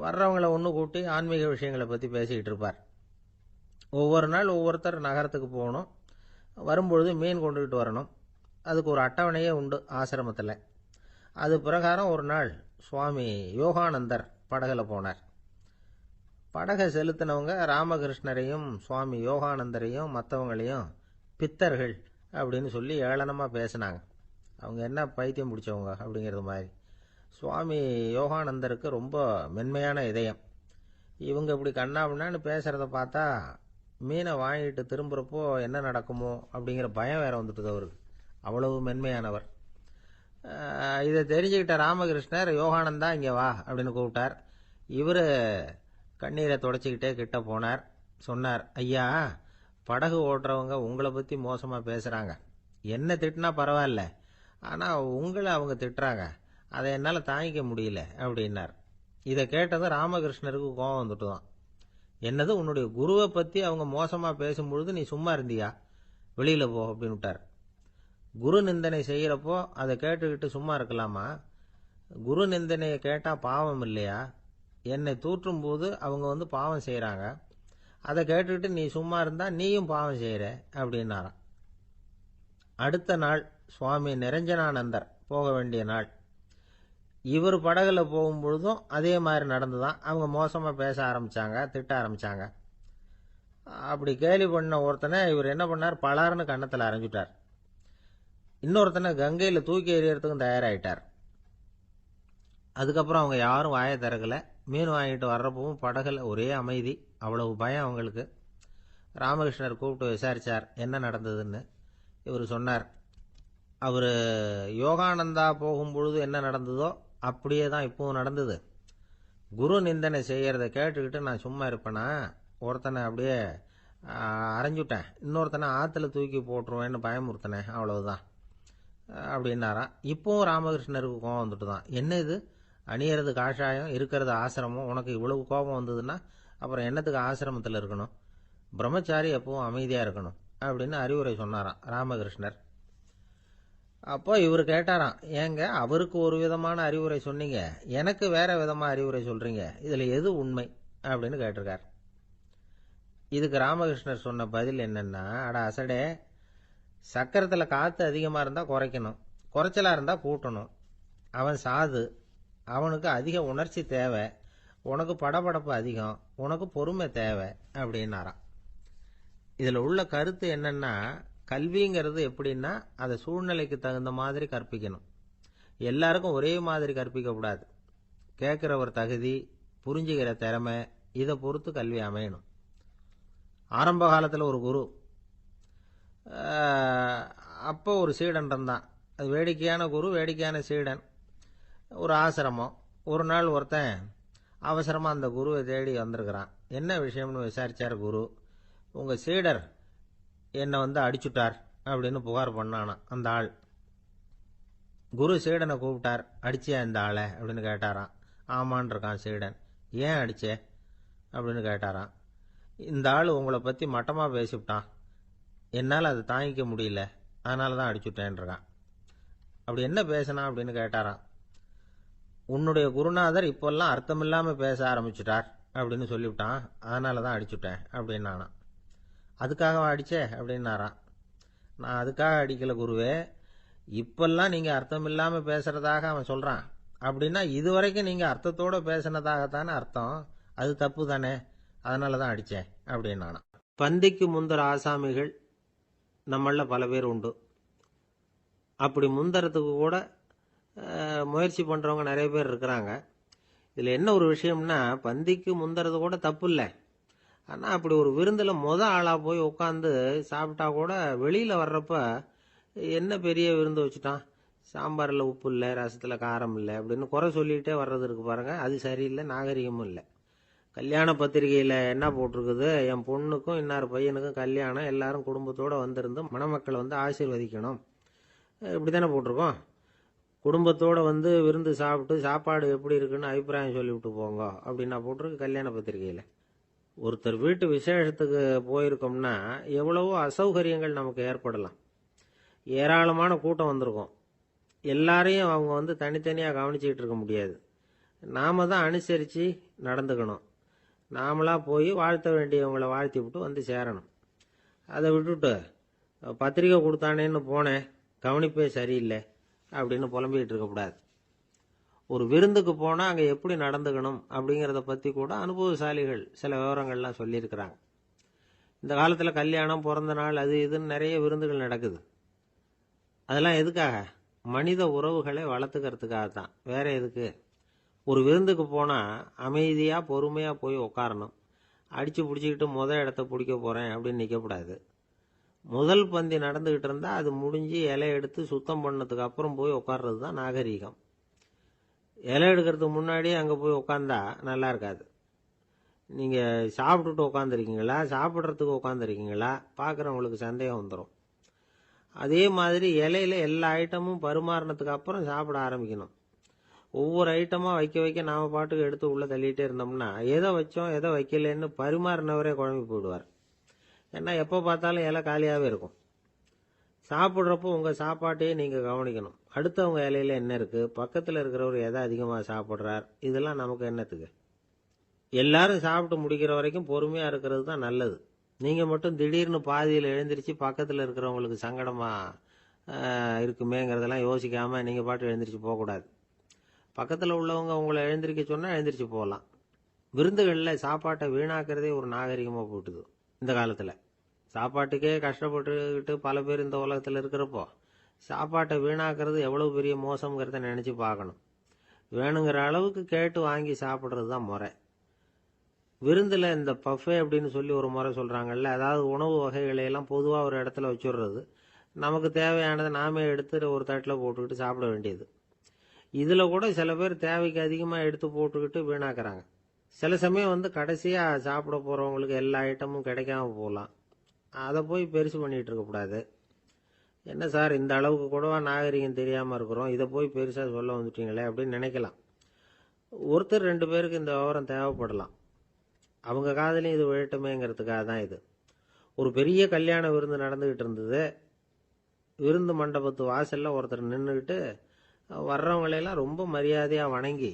Speaker 1: வர்றவங்கள ஒன்று கூட்டி ஆன்மீக விஷயங்களை பற்றி பேசிக்கிட்டு இருப்பார். ஒவ்வொரு நாள் ஒவ்வொருத்தர் நகரத்துக்கு போகணும். வரும்பொழுது மீன் கொண்டுகிட்டு வரணும். அதுக்கு ஒரு அட்டவணையே உண்டு ஆசிரமத்தில். அது பிரகாரம் ஒரு நாள் சுவாமி யோகானந்தர் படகுல போனார். படகை செலுத்தினவங்க ராமகிருஷ்ணரையும் சுவாமி யோகானந்தரையும் மற்றவங்களையும் பித்தர்கள் அப்படின்னு சொல்லி ஏளனமாக பேசினாங்க. அவங்க என்ன பைத்தியம் பிடிச்சவங்க அப்படிங்கிறது மாதிரி. சுவாமி யோகானந்தருக்கு ரொம்ப மென்மையான இதயம். இவங்க இப்படி கண்ணாபின்னான்னு பேசுகிறத பார்த்தா மீனை வாங்கிட்டு திரும்புகிறப்போ என்ன நடக்குமோ அப்படிங்கிற பயம் வேற வந்துட்டுது அவருக்கு. அவ்வளவு மென்மையானவர். இதை தெரிஞ்சுக்கிட்ட ராமகிருஷ்ணர், யோகானந்தா இங்கே வா அப்படின்னு கூப்பிட்டார். இவர் கண்ணீரை தொடச்சிக்கிட்டே கிட்ட போனார். சொன்னார், ஐயா, படகு ஓட்டுறவங்க உங்களை பற்றி மோசமாக பேசுகிறாங்க. என்ன திட்டினா பரவாயில்ல, ஆனால் உங்களை அவங்க திட்டுறாங்க. அதை என்னால் தாங்கிக்க முடியல அப்படின்னார். இதை கேட்டதும் ராமகிருஷ்ணருக்கு கோபம் வந்துட்டு தான். என்னது, உன்னுடைய குருவை பற்றி அவங்க மோசமாக பேசும்பொழுது நீ சும்மா இருந்தியா? வெளியில் போ அப்படின்னு விட்டார். குரு நிந்தனை செய்கிறப்போ அதை கேட்டுக்கிட்டு சும்மா இருக்கலாமா? குரு நிந்தனையை கேட்டால் பாவம் இல்லையா? என்னை தூற்றும் போது அவங்க பாவம் செய்கிறாங்க. அதை கேட்டுக்கிட்டு நீ சும்மா இருந்தால் நீயும் பாவம் செய்கிற அப்படின்னாராம். அடுத்த நாள் சுவாமி நிரஞ்சனானந்தர் போக வேண்டிய நாள். இவர் படகுல போகும்பொழுதும் அதே மாதிரி நடந்துதான். அவங்க மோசமாக பேச ஆரம்பித்தாங்க, திட்ட ஆரம்பித்தாங்க. அப்படி கேலி பண்ண ஒருத்தனை இவர் என்ன பண்ணார், பலார்னு கன்னத்தில் அரைஞ்சிட்டார். இன்னொருத்தனை கங்கையில் தூக்கி எறியறதுக்கும் தயாராகிட்டார். அதுக்கப்புறம் அவங்க யாரும் வாயை திறக்கலை. மீன் வாங்கிட்டு வர்றப்பவும் படகுல ஒரே அமைதி. அவ்வளவு பயம் அவங்களுக்கு. ராமகிருஷ்ணர் கூப்பிட்டு விசாரித்தார் என்ன நடந்ததுன்னு. இவர் சொன்னார், அவர் யோகானந்தா போகும்பொழுது என்ன நடந்ததோ அப்படியே தான் இப்பவும் நடந்தது. குரு நிந்தனை செய்கிறத கேட்டுக்கிட்டு நான் சும்மா இருப்பேனா? ஒருத்தனை அப்படியே அரைஞ்சுட்டேன், இன்னொருத்தனை ஆற்றுல தூக்கி போட்டுருவேன்னு பயமுறுத்தினேன், அவ்வளவுதான் அப்படின்னாராம். இப்போவும் ராமகிருஷ்ணருக்கு கோபம் வந்துட்டு தான். என்ன இது, அணியறது காஷாயம், இருக்கிறது ஆசிரமம், உனக்கு இவ்வளவு கோபம் வந்ததுன்னா அப்புறம் என்னத்துக்கு ஆசிரமத்தில் இருக்கணும்? பிரம்மச்சாரி எப்பவும் அமைதியாக இருக்கணும் அப்படின்னு அறிவுரை சொன்னாராம் ராமகிருஷ்ணர். அப்போ இவர் கேட்டாராம், ஏங்க அவருக்கு ஒரு விதமான அறிவுரை சொன்னீங்க, எனக்கு வேற விதமாக அறிவுரை சொல்கிறீங்க, இதில் எது உண்மை அப்படின்னு கேட்டிருக்கார். இதுக்கு ராமகிருஷ்ணர் சொன்ன பதில் என்னன்னா, அட அசடே, சக்கரத்தில் காற்று அதிகமாக இருந்தால் குறைக்கணும், குறைச்சலாக இருந்தால் கூட்டணும். அவன் சாது, அவனுக்கு அதிக உணர்ச்சி தேவை, உனக்கு படபடப்பு அதிகம், உனக்கு பொறுமை தேவை அப்படின்னாராம். இதில் உள்ள கருத்து என்னன்னா, கல்விங்கிறது எப்படின்னா அதை சூழ்நிலைக்கு தகுந்த மாதிரி கற்பிக்கணும். எல்லாருக்கும் ஒரே மாதிரி கற்பிக்கக்கூடாது. கேட்குறவர் தகுதி, புரிஞ்சுக்கிற திறமை, இதை பொறுத்து கல்வி அமையணும். ஆரம்ப காலத்தில் ஒரு குரு, அப்போ ஒரு சீடன் இருந்தான். அது வேடிக்கையான குரு, வேடிக்கையான சீடன். ஒரு ஆசிரமம். ஒரு நாள் ஒருத்தன் அவசரமாக அந்த குருவை தேடி வந்திருக்கிறான். என்ன விஷயம்னு விசாரித்தார் குரு. உங்கள் சீடர் என்னை அடிச்சுட்டார் அப்படின்னு புகார் பண்ணானா அந்த ஆள். குரு சீடனை கூப்பிட்டார். அடிச்சியா இந்த ஆளை அப்படின்னு கேட்டாராம். ஆமான் இருக்கான் சீடன். ஏன் அடிச்சே அப்படின்னு கேட்டாராம். இந்த ஆள் உங்களை பற்றி மட்டமாக பேசிவிட்டான், என்னால் அதை தாங்கிக்க முடியல, அதனால தான் அடிச்சுட்டேன்ருக்கான். அப்படி என்ன பேசினா அப்படின்னு கேட்டாராம். உன்னுடைய குருநாதர் இப்போல்லாம் அர்த்தமில்லாமல் பேச ஆரம்பிச்சுட்டார் அப்படின்னு சொல்லிவிட்டான், அதனால தான் அடிச்சுட்டேன் அப்படின்னானா. அதுக்காக அடிச்சே அப்படின்னாராம். நான் அதுக்காக அடிக்கல குருவே, இப்பெல்லாம் நீங்கள் அர்த்தம் இல்லாமல் பேசுறதாக அவன் சொல்கிறான், அப்படின்னா இதுவரைக்கும் நீங்கள் அர்த்தத்தோடு பேசினதாகத்தானே அர்த்தம், அது தப்பு தானே, அதனால தான் அடித்தேன் அப்படின்னானா. பந்திக்கு முந்தர ஆசாமிகள் நம்மள பல பேர் உண்டு. அப்படி முந்தறதுக்கு கூட முயற்சி பண்ணுறவங்க நிறைய பேர் இருக்கிறாங்க. இதில் என்ன ஒரு விஷயம்னா, பந்திக்கு முந்துறது கூட தப்பு இல்லை. ஆனால் அப்படி ஒரு விருந்தில் ஆளாக போய் உட்காந்து சாப்பிட்டா கூட வெளியில் வர்றப்ப என்ன பெரிய விருந்து வச்சுட்டான், சாம்பாரில் உப்பு இல்லை, ரசத்தில் காரம் இல்லை அப்படின்னு குறை சொல்லிகிட்டே வர்றது இருக்கு பாருங்க, அது சரியில்லை, நாகரிகமும் இல்லை. கல்யாண பத்திரிகையில் என்ன போட்டிருக்குது, என் பொண்ணுக்கும் இன்னார் பையனுக்கும் கல்யாணம், எல்லாரும் குடும்பத்தோடு வந்திருந்து மணமக்களை வந்து ஆசீர்வதிக்கணும், இப்படி தானே போட்டிருக்கோம். குடும்பத்தோடு வந்து விருந்து சாப்பிட்டு சாப்பாடு எப்படி இருக்குன்னு அபிப்பிராயம் சொல்லிவிட்டு போங்க அப்படின்னா போட்டிருக்கு கல்யாண பத்திரிகையில். ஒருத்தர் வீட்டு விசேஷத்துக்கு போயிருக்கோம்னா எவ்வளவோ அசௌகரியங்கள் நமக்கு ஏற்படலாம். ஏராளமான கூட்டம் வந்திருக்கும். எல்லாரையும் அவங்க வந்து தனித்தனியாக கவனிச்சிக்கிட்டு இருக்க முடியாது. நாம தான் அனுசரித்து நடந்துக்கணும். நாமளாக போய் வாழ்த்த வேண்டியவங்களை வாழ்த்தி விட்டு வந்து சேரணும். அதை விட்டுட்டு பத்திரிக்கை கொடுத்தானேன்னு போனேன், கவனிப்பே சரியில்லை அப்படின்னு புலம்பிக்கிட்டு இருக்கக்கூடாது. ஒரு விருந்துக்கு போனால் அங்கே எப்படி நடந்துக்கணும் அப்படிங்கிறத பற்றி கூட அனுபவசாலிகள் சில விவரங்கள்லாம் சொல்லியிருக்கிறாங்க. இந்த காலத்தில் கல்யாணம், பிறந்த நாள், அது இதுன்னு நிறைய விருந்துகள் நடக்குது. அதெல்லாம் எதுக்காக? மனித உறவுகளை வளர்த்துக்கிறதுக்காக தான், வேற எதுக்கு? ஒரு விருந்துக்கு போனால் அமைதியாக பொறுமையாக போய் உட்காரணும். அடித்து பிடிச்சிக்கிட்டு இடத்த பிடிக்க போகிறேன் அப்படின்னு நிற்கக்கூடாது. முதல் பந்தி நடந்துக்கிட்டு இருந்தால் அது முடிஞ்சு இலை எடுத்து சுத்தம் பண்ணதுக்கு அப்புறம் போய் உட்கார்றது தான் நாகரீகம். இலை எடுக்கிறதுக்கு முன்னாடியே அங்கே போய் உட்காந்தா நல்லா இருக்காது. நீங்கள் சாப்பிட்டுட்டு உட்காந்துருக்கீங்களா, சாப்பிட்றதுக்கு உட்காந்துருக்கீங்களா, பார்க்குறவங்களுக்கு சந்தேகம் வந்துடும். அதே மாதிரி இலையில எல்லா ஐட்டமும் பரிமாறினதுக்கு அப்புறம் சாப்பிட ஆரம்பிக்கணும். ஒவ்வொரு ஐட்டமாக வைக்க வைக்க நாம் பாட்டுக்கு எடுத்து உள்ளே தள்ளிகிட்டே இருந்தோம்னா எதை வச்சோம் எதை வைக்கலன்னு பரிமாறினவரே குழம்பி போயிடுவார். ஏன்னா எப்போ பார்த்தாலும் இலை காலியாகவே இருக்கும். சாப்பிட்றப்போ உங்கள் சாப்பாட்டையே நீங்கள் கவனிக்கணும். அடுத்தவங்க இலையில என்ன இருக்குது, பக்கத்தில் இருக்கிறவர் எதை அதிகமாக சாப்பிட்றார், இதெல்லாம் நமக்கு என்னத்துக்கு? எல்லாரும் சாப்பிட்டு முடிக்கிற வரைக்கும் பொறுமையாக இருக்கிறது தான் நல்லது. நீங்கள் மட்டும் திடீர்னு பாதியில் எழுந்திரிச்சு பக்கத்தில் இருக்கிறவங்களுக்கு சங்கடமாக இருக்குமேங்கிறதெல்லாம் யோசிக்காமல் நீங்கள் பாட்டு எழுந்திரிச்சு போகக்கூடாது. பக்கத்தில் உள்ளவங்க உங்களை எழுந்திரிக்க சொன்னால் எழுந்திரிச்சு போகலாம். விருந்துகளில் சாப்பாட்டை வீணாக்கிறதே ஒரு நாகரிகமாக போட்டுது. இந்த காலத்தில் சாப்பாட்டுக்கே கஷ்டப்பட்டுக்கிட்டு பல பேர் இந்த உலகத்தில் இருக்கிறப்போ சாப்பாட்டை வீணாக்கிறது எவ்வளவு பெரிய மோசங்கிறத நினச்சி பார்க்கணும். வேணுங்கிற அளவுக்கு கேட்டு வாங்கி சாப்பிட்றது தான் முறை. விருந்தில் இந்த பஃபே அப்படின்னு சொல்லி ஒரு முறை சொல்கிறாங்கல்ல, அதாவது உணவு வகைகளையெல்லாம் பொதுவாக ஒரு இடத்துல வச்சுடுறது, நமக்கு தேவையானதை நாமே எடுத்து ஒரு தட்டில் போட்டுக்கிட்டு சாப்பிட வேண்டியது. இதில் கூட சில பேர் தேவைக்கு அதிகமாக எடுத்து போட்டுக்கிட்டு வீணாக்குறாங்க. சில சமயம் வந்து கடைசியாக சாப்பிட போகிறவங்களுக்கு எல்லா ஐட்டமும் கிடைக்காம போகலாம். அதை போய் பெருசு பண்ணிகிட்டு இருக்கக்கூடாது. என்ன சார், இந்த அளவுக்கு கூடவா நாகரிகம் தெரியாமல் இருக்கிறோம், இதை போய் பெருசாக சொல்ல வந்துட்டீங்களே அப்படின்னு நினைக்கலாம். ஒருத்தர் 2 பேருக்கு இந்த விவரம் தேவைப்படலாம். அவங்க காதலையும் இது விழட்டுமேங்கிறதுக்காக தான் இது. ஒரு பெரிய கல்யாண விருந்து நடந்துக்கிட்டு இருந்தது. விருந்து மண்டபத்து வாசலில் ஒருத்தர் நின்றுக்கிட்டு வர்றவங்களையெல்லாம் ரொம்ப மரியாதையாக வணங்கி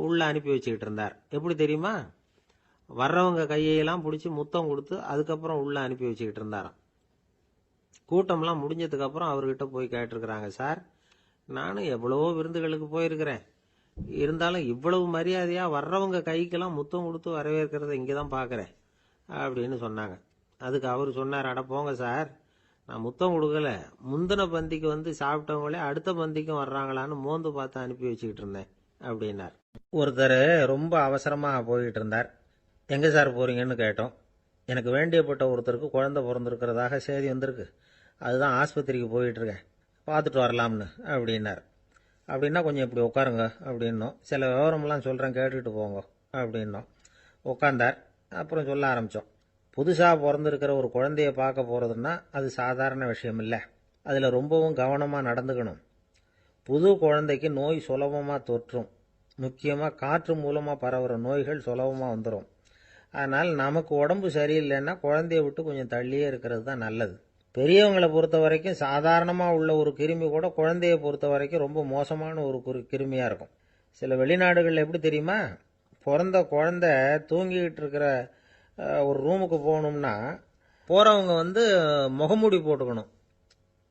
Speaker 1: உள்ளே அனுப்பி வச்சுக்கிட்டு இருந்தார். எப்படி தெரியுமா? வர்றவங்க கையெல்லாம் பிடிச்சி முத்தம் கொடுத்து அதுக்கப்புறம் உள்ளே அனுப்பி வச்சுக்கிட்டு இருந்தாராம். கூட்டம்லாம் முடிஞ்சதுக்கப்புறம் அவர்கிட்ட போய் கேட்டிருக்கிறாங்க, சார், நானும் எவ்வளவோ விருந்துகளுக்கு போயிருக்கிறேன், இருந்தாலும் இவ்வளவு மரியாதையாக வர்றவங்க கைக்கெல்லாம் முத்தம் கொடுத்து வரவேற்கிறத இங்கே தான் பார்க்குறேன் அப்படின்னு சொன்னாங்க. அதுக்கு அவர் சொன்னார், அட போங்க சார், நான் முத்தம் கொடுக்கல, முந்தின பந்திக்கு வந்து சாப்பிட்டவங்களே அடுத்த பந்திக்கும் வர்றாங்களான்னு மோந்து பார்த்து அனுப்பி வச்சுக்கிட்டு இருந்தேன் அப்படின்னார். ஒருத்தர் ரொம்ப அவசரமாக போய்கிட்டு இருந்தார். எங்கே சார் போகிறீங்கன்னு கேட்டோம். எனக்கு வேண்டியப்பட்ட ஒருத்தருக்கு குழந்தை பிறந்திருக்கிறதாக செய்தி வந்திருக்கு, அதுதான் ஆஸ்பத்திரிக்கு போயிட்டுருக்கேன், பார்த்துட்டு வரலாம்னு அப்படின்னார். அப்படின்னா கொஞ்சம் இப்படி உட்காருங்க அப்படின்னோம். சில விவரமெல்லாம் சொல்கிறேன், கேட்டுக்கிட்டு போங்க அப்படின்னோம். உட்காந்தார். அப்புறம் சொல்ல ஆரம்பித்தோம். புதுசாக பிறந்திருக்கிற ஒரு குழந்தைய பார்க்க போகிறதுன்னா அது சாதாரண விஷயம் இல்லை. அதில் ரொம்பவும் கவனமாக நடந்துக்கணும். புது குழந்தைக்கு நோய் சுலபமாக தொற்றும். முக்கியமாக காற்று மூலமாக பரவுகிற நோய்கள் சுலபமாக வந்துடும். அதனால் நமக்கு உடம்பு சரியில்லைன்னா குழந்தைய விட்டு கொஞ்சம் தள்ளியே இருக்கிறது தான் நல்லது. பெரியவங்களை பொறுத்த வரைக்கும் சாதாரணமாக உள்ள ஒரு கிருமி கூட குழந்தைய பொறுத்த வரைக்கும் ரொம்ப மோசமான ஒரு கிருமியாக இருக்கும். சில வெளிநாடுகளில் எப்படி தெரியுமா, பிறந்த குழந்தை தூங்கிக்கிட்டு இருக்கிற ஒரு ரூமுக்கு போகணும்னா போகிறவங்க வந்து முகமூடி போட்டுக்கணும்,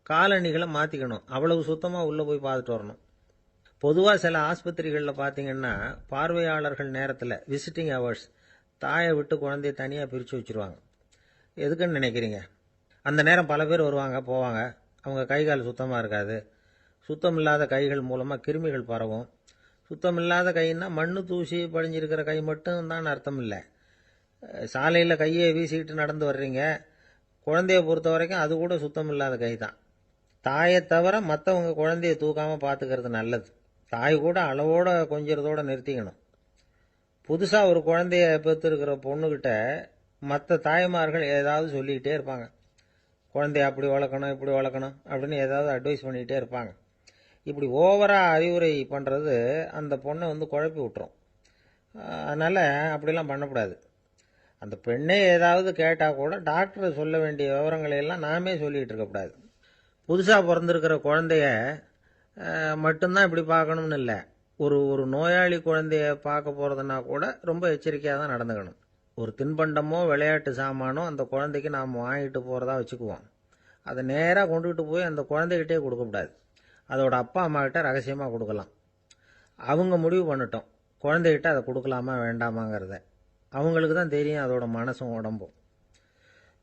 Speaker 1: காலணிகளை மாற்றிக்கணும், அவ்வளவு சுத்தமாக உள்ளே போய் பார்த்துட்டு வரணும். பொதுவாக சில ஆஸ்பத்திரிகளில் பார்த்தீங்கன்னா பார்வையாளர்கள் நேரத்தில் விசிட்டிங் ஹவர்ஸ் தாயை விட்டு குழந்தைய தனியாக பிரித்து வச்சுருவாங்க. எதுக்குன்னு நினைக்கிறீங்க? அந்த நேரம் பல பேர் வருவாங்க போவாங்க. அவங்க கை கால் சுத்தமாக இருக்காது. சுத்தம் இல்லாத கைகள் மூலமாக கிருமிகள் பரவும். சுத்தம் இல்லாத கைன்னா மண்ணு தூசி படிஞ்சிருக்கிற கை மட்டும் தான் அர்த்தம் இல்லை. சாலையில் கையை வீசிக்கிட்டு நடந்து வர்றீங்க, குழந்தைய பொறுத்த வரைக்கும் அது கூட சுத்தம் இல்லாத கை தான். தாயை தவிர மற்றவங்க குழந்தைய தூக்காமல் பார்த்துக்கிறது நல்லது. தாய் கூட அளவோட கொஞ்சிறதோட நிறுத்திக்கணும். புதுசாக ஒரு குழந்தைய பெற்றுருக்கிற பொண்ணுக்கிட்ட மற்ற தாய்மார்கள் ஏதாவது சொல்லிக்கிட்டே இருப்பாங்க. குழந்தைய அப்படி வளர்க்கணும் இப்படி வளர்க்கணும் அப்படின்னு ஏதாவது அட்வைஸ் பண்ணிக்கிட்டே இருப்பாங்க. இப்படி ஓவராக அறிவுரை பண்ணுறது அந்த பொண்ணை குழப்பி விட்டுரும். அதனால் அப்படிலாம் பண்ணக்கூடாது. அந்த பெண்ணே ஏதாவது கேட்டால் கூட டாக்டர் சொல்ல வேண்டிய விவரங்களை எல்லாம் நாமே சொல்லிகிட்டு இருக்கக்கூடாது. புதுசாக பிறந்திருக்கிற குழந்தைய மட்டும்தான் இப்படி பார்க்கணும்னு இல்லை. ஒரு நோயாளி குழந்தைய பார்க்க போகிறதுனா கூட ரொம்ப எச்சரிக்கையாக தான் நடந்துக்கணும். ஒரு தின்பண்டமோ விளையாட்டு சாமானோ அந்த குழந்தைக்கு நாம் வாங்கிட்டு போகிறதா வச்சுக்குவோம். அதை நேராக கொண்டுகிட்டு போய் அந்த குழந்தைகிட்டே கொடுக்கக்கூடாது. அதோட அப்பா அம்மா கிட்ட ரகசியமாக கொடுக்கலாம். அவங்க முடிவு பண்ணட்டும் குழந்தைகிட்ட அதை கொடுக்கலாமா வேண்டாமாங்கிறத. அவங்களுக்கு தான் தெரியும் அதோட மனசும் உடம்பும்.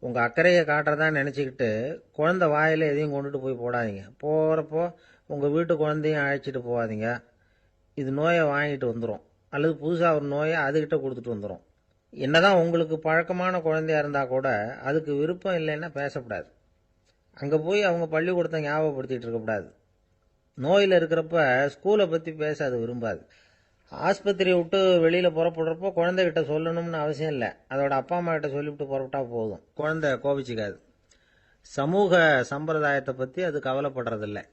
Speaker 1: உங்கள் அக்கறையை காட்டுறதா நினச்சிக்கிட்டு குழந்தை வாயில் எதையும் கொண்டுட்டு போய் போடாதீங்க. போகிறப்போ உங்கள் வீட்டு குழந்தையும் அழைச்சிட்டு போகாதீங்க. இது நோயை வாங்கிட்டு வந்துடும், அல்லது புதுசாக ஒரு நோயை அதுக்கிட்ட கொடுத்துட்டு வந்துடும். என்னதான் உங்களுக்கு பழக்கமான குழந்தையா இருந்தால் கூட அதுக்கு விருப்பம் இல்லைன்னா பேசக்கூடாது. அங்கே போய் அவங்க பள்ளிக்கூடத்தை ஞாபகப்படுத்திகிட்டு இருக்கக்கூடாது. நோயில் இருக்கிறப்ப ஸ்கூலை பற்றி பேச அது விரும்பாது. ஆஸ்பத்திரியை விட்டு வெளியில் புறப்படுறப்போ குழந்தைகிட்ட சொல்லணும்னு அவசியம் இல்லை. அதோட அப்பா அம்மா கிட்ட சொல்லிவிட்டு புறப்பட்டா போதும். குழந்தை கோபிச்சிக்காது. சமூக சம்பிரதாயத்தை பற்றி அது கவலைப்படுறதில்லை.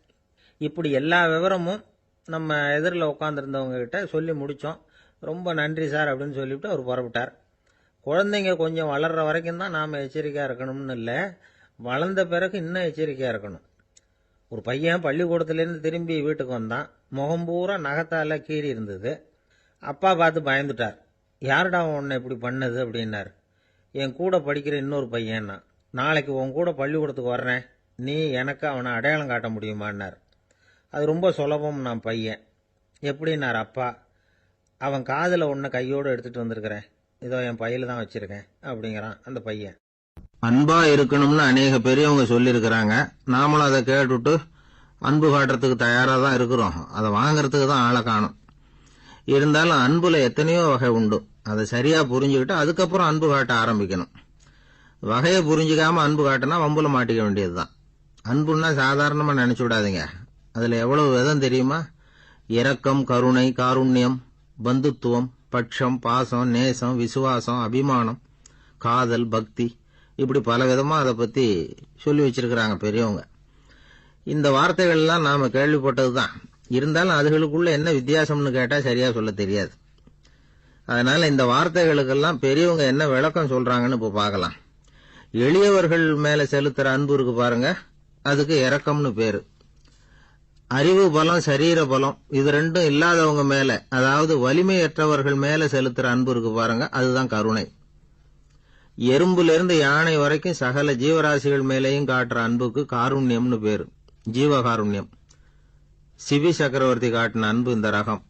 Speaker 1: இப்படி எல்லா விவரமும் நம்ம எதிரில் உட்காந்துருந்தவங்க கிட்ட சொல்லி முடித்தோம். ரொம்ப நன்றி சார் அப்படின்னு சொல்லிவிட்டு அவர் புறப்பட்டார். குழந்தைங்க கொஞ்சம் வளர்கிற வரைக்கும் தான் நாம் எச்சரிக்கையாக இருக்கணும்னு இல்லை, வளர்ந்த பிறகு இன்னும் எச்சரிக்கையாக இருக்கணும். ஒரு பையன் பள்ளிக்கூடத்துலேருந்து திரும்பி வீட்டுக்கு வந்தான். முகம் பூரா நகத்தால் கீறி இருந்தது. அப்பா பார்த்து பயந்துட்டார். யாருடா உன்னை இப்படி பண்ணது அப்படின்னார். என் கூட படிக்கிற இன்னொரு பையன்னா. நாளைக்கு உன் கூட பள்ளிக்கூடத்துக்கு வர்றேன், நீ எனக்கு அவனை அடையாளம் காட்ட முடியுமான்னார். அது ரொம்ப சுலபம் நான் பையன். எப்படின்னார் அப்பா. அவன் காதில் ஒன்றை கையோடு எடுத்துகிட்டு வந்திருக்கிறேன், இதோ என் பையில தான் வச்சிருக்கேன் அப்படிங்கிறான் அந்த பையன். அன்பா இருக்கணும்னு அநேக பெரியவங்க சொல்லியிருக்கிறாங்க. நாமளும் அதை கேட்டுட்டு அன்பு காட்டுறதுக்கு தயாராக தான் இருக்கிறோம். அதை வாங்கறதுக்கு தான் ஆளை காணும். இருந்தாலும் அன்புல எத்தனையோ வகை உண்டு. அதை சரியா புரிஞ்சுக்கிட்டு அதுக்கப்புறம் அன்பு காட்ட ஆரம்பிக்கணும். வகையை புரிஞ்சுக்காம அன்பு காட்டினா வம்புல மாட்டிக்க வேண்டியதுதான். அன்புன்னா சாதாரணமா நினைச்சு விடாதீங்க. அதுல எவ்வளவு விதம் தெரியுமா? இரக்கம், கருணை, காருண்யம், பந்துத்துவம், பட்சம், பாசம், நேசம், விசுவாசம், அபிமானம், காதல், பக்தி, இப்படி பல விதமா அதை பத்தி சொல்லி வச்சிருக்கிறாங்க பெரியவங்க. இந்த வார்த்தைகள் எல்லாம் நாம கேள்விப்பட்டதுதான். இருந்தாலும் அதுகளுக்குள்ள என்ன வித்தியாசம்னு கேட்டா சரியா சொல்ல தெரியாது. அதனால இந்த வார்த்தைகளுக்கெல்லாம் பெரியவங்க என்ன விளக்கம் சொல்றாங்கன்னு இப்ப பார்க்கலாம். எளியவர்கள் மேல செலுத்துற அன்பு இருக்கு பாருங்க, அதுக்கு இரக்கம்னு பேரு. அறிவு பலம், சரீர பலம், இது ரெண்டும் இல்லாதவங்க மேல, அதாவது வலிமையற்றவர்கள் மேல செலுத்துற அன்பு இருக்கு பாருங்க, அதுதான் கருணை. எறும்புல இருந்து யானை வரைக்கும் சகல ஜீவராசிகள் மேலேயும் காட்டுற அன்புக்கு காருண்யம்னு பேரு, ஜீவகாருண்யம். சிவி சக்கரவர்த்தி காட்டின அன்பு இந்த ரகம்.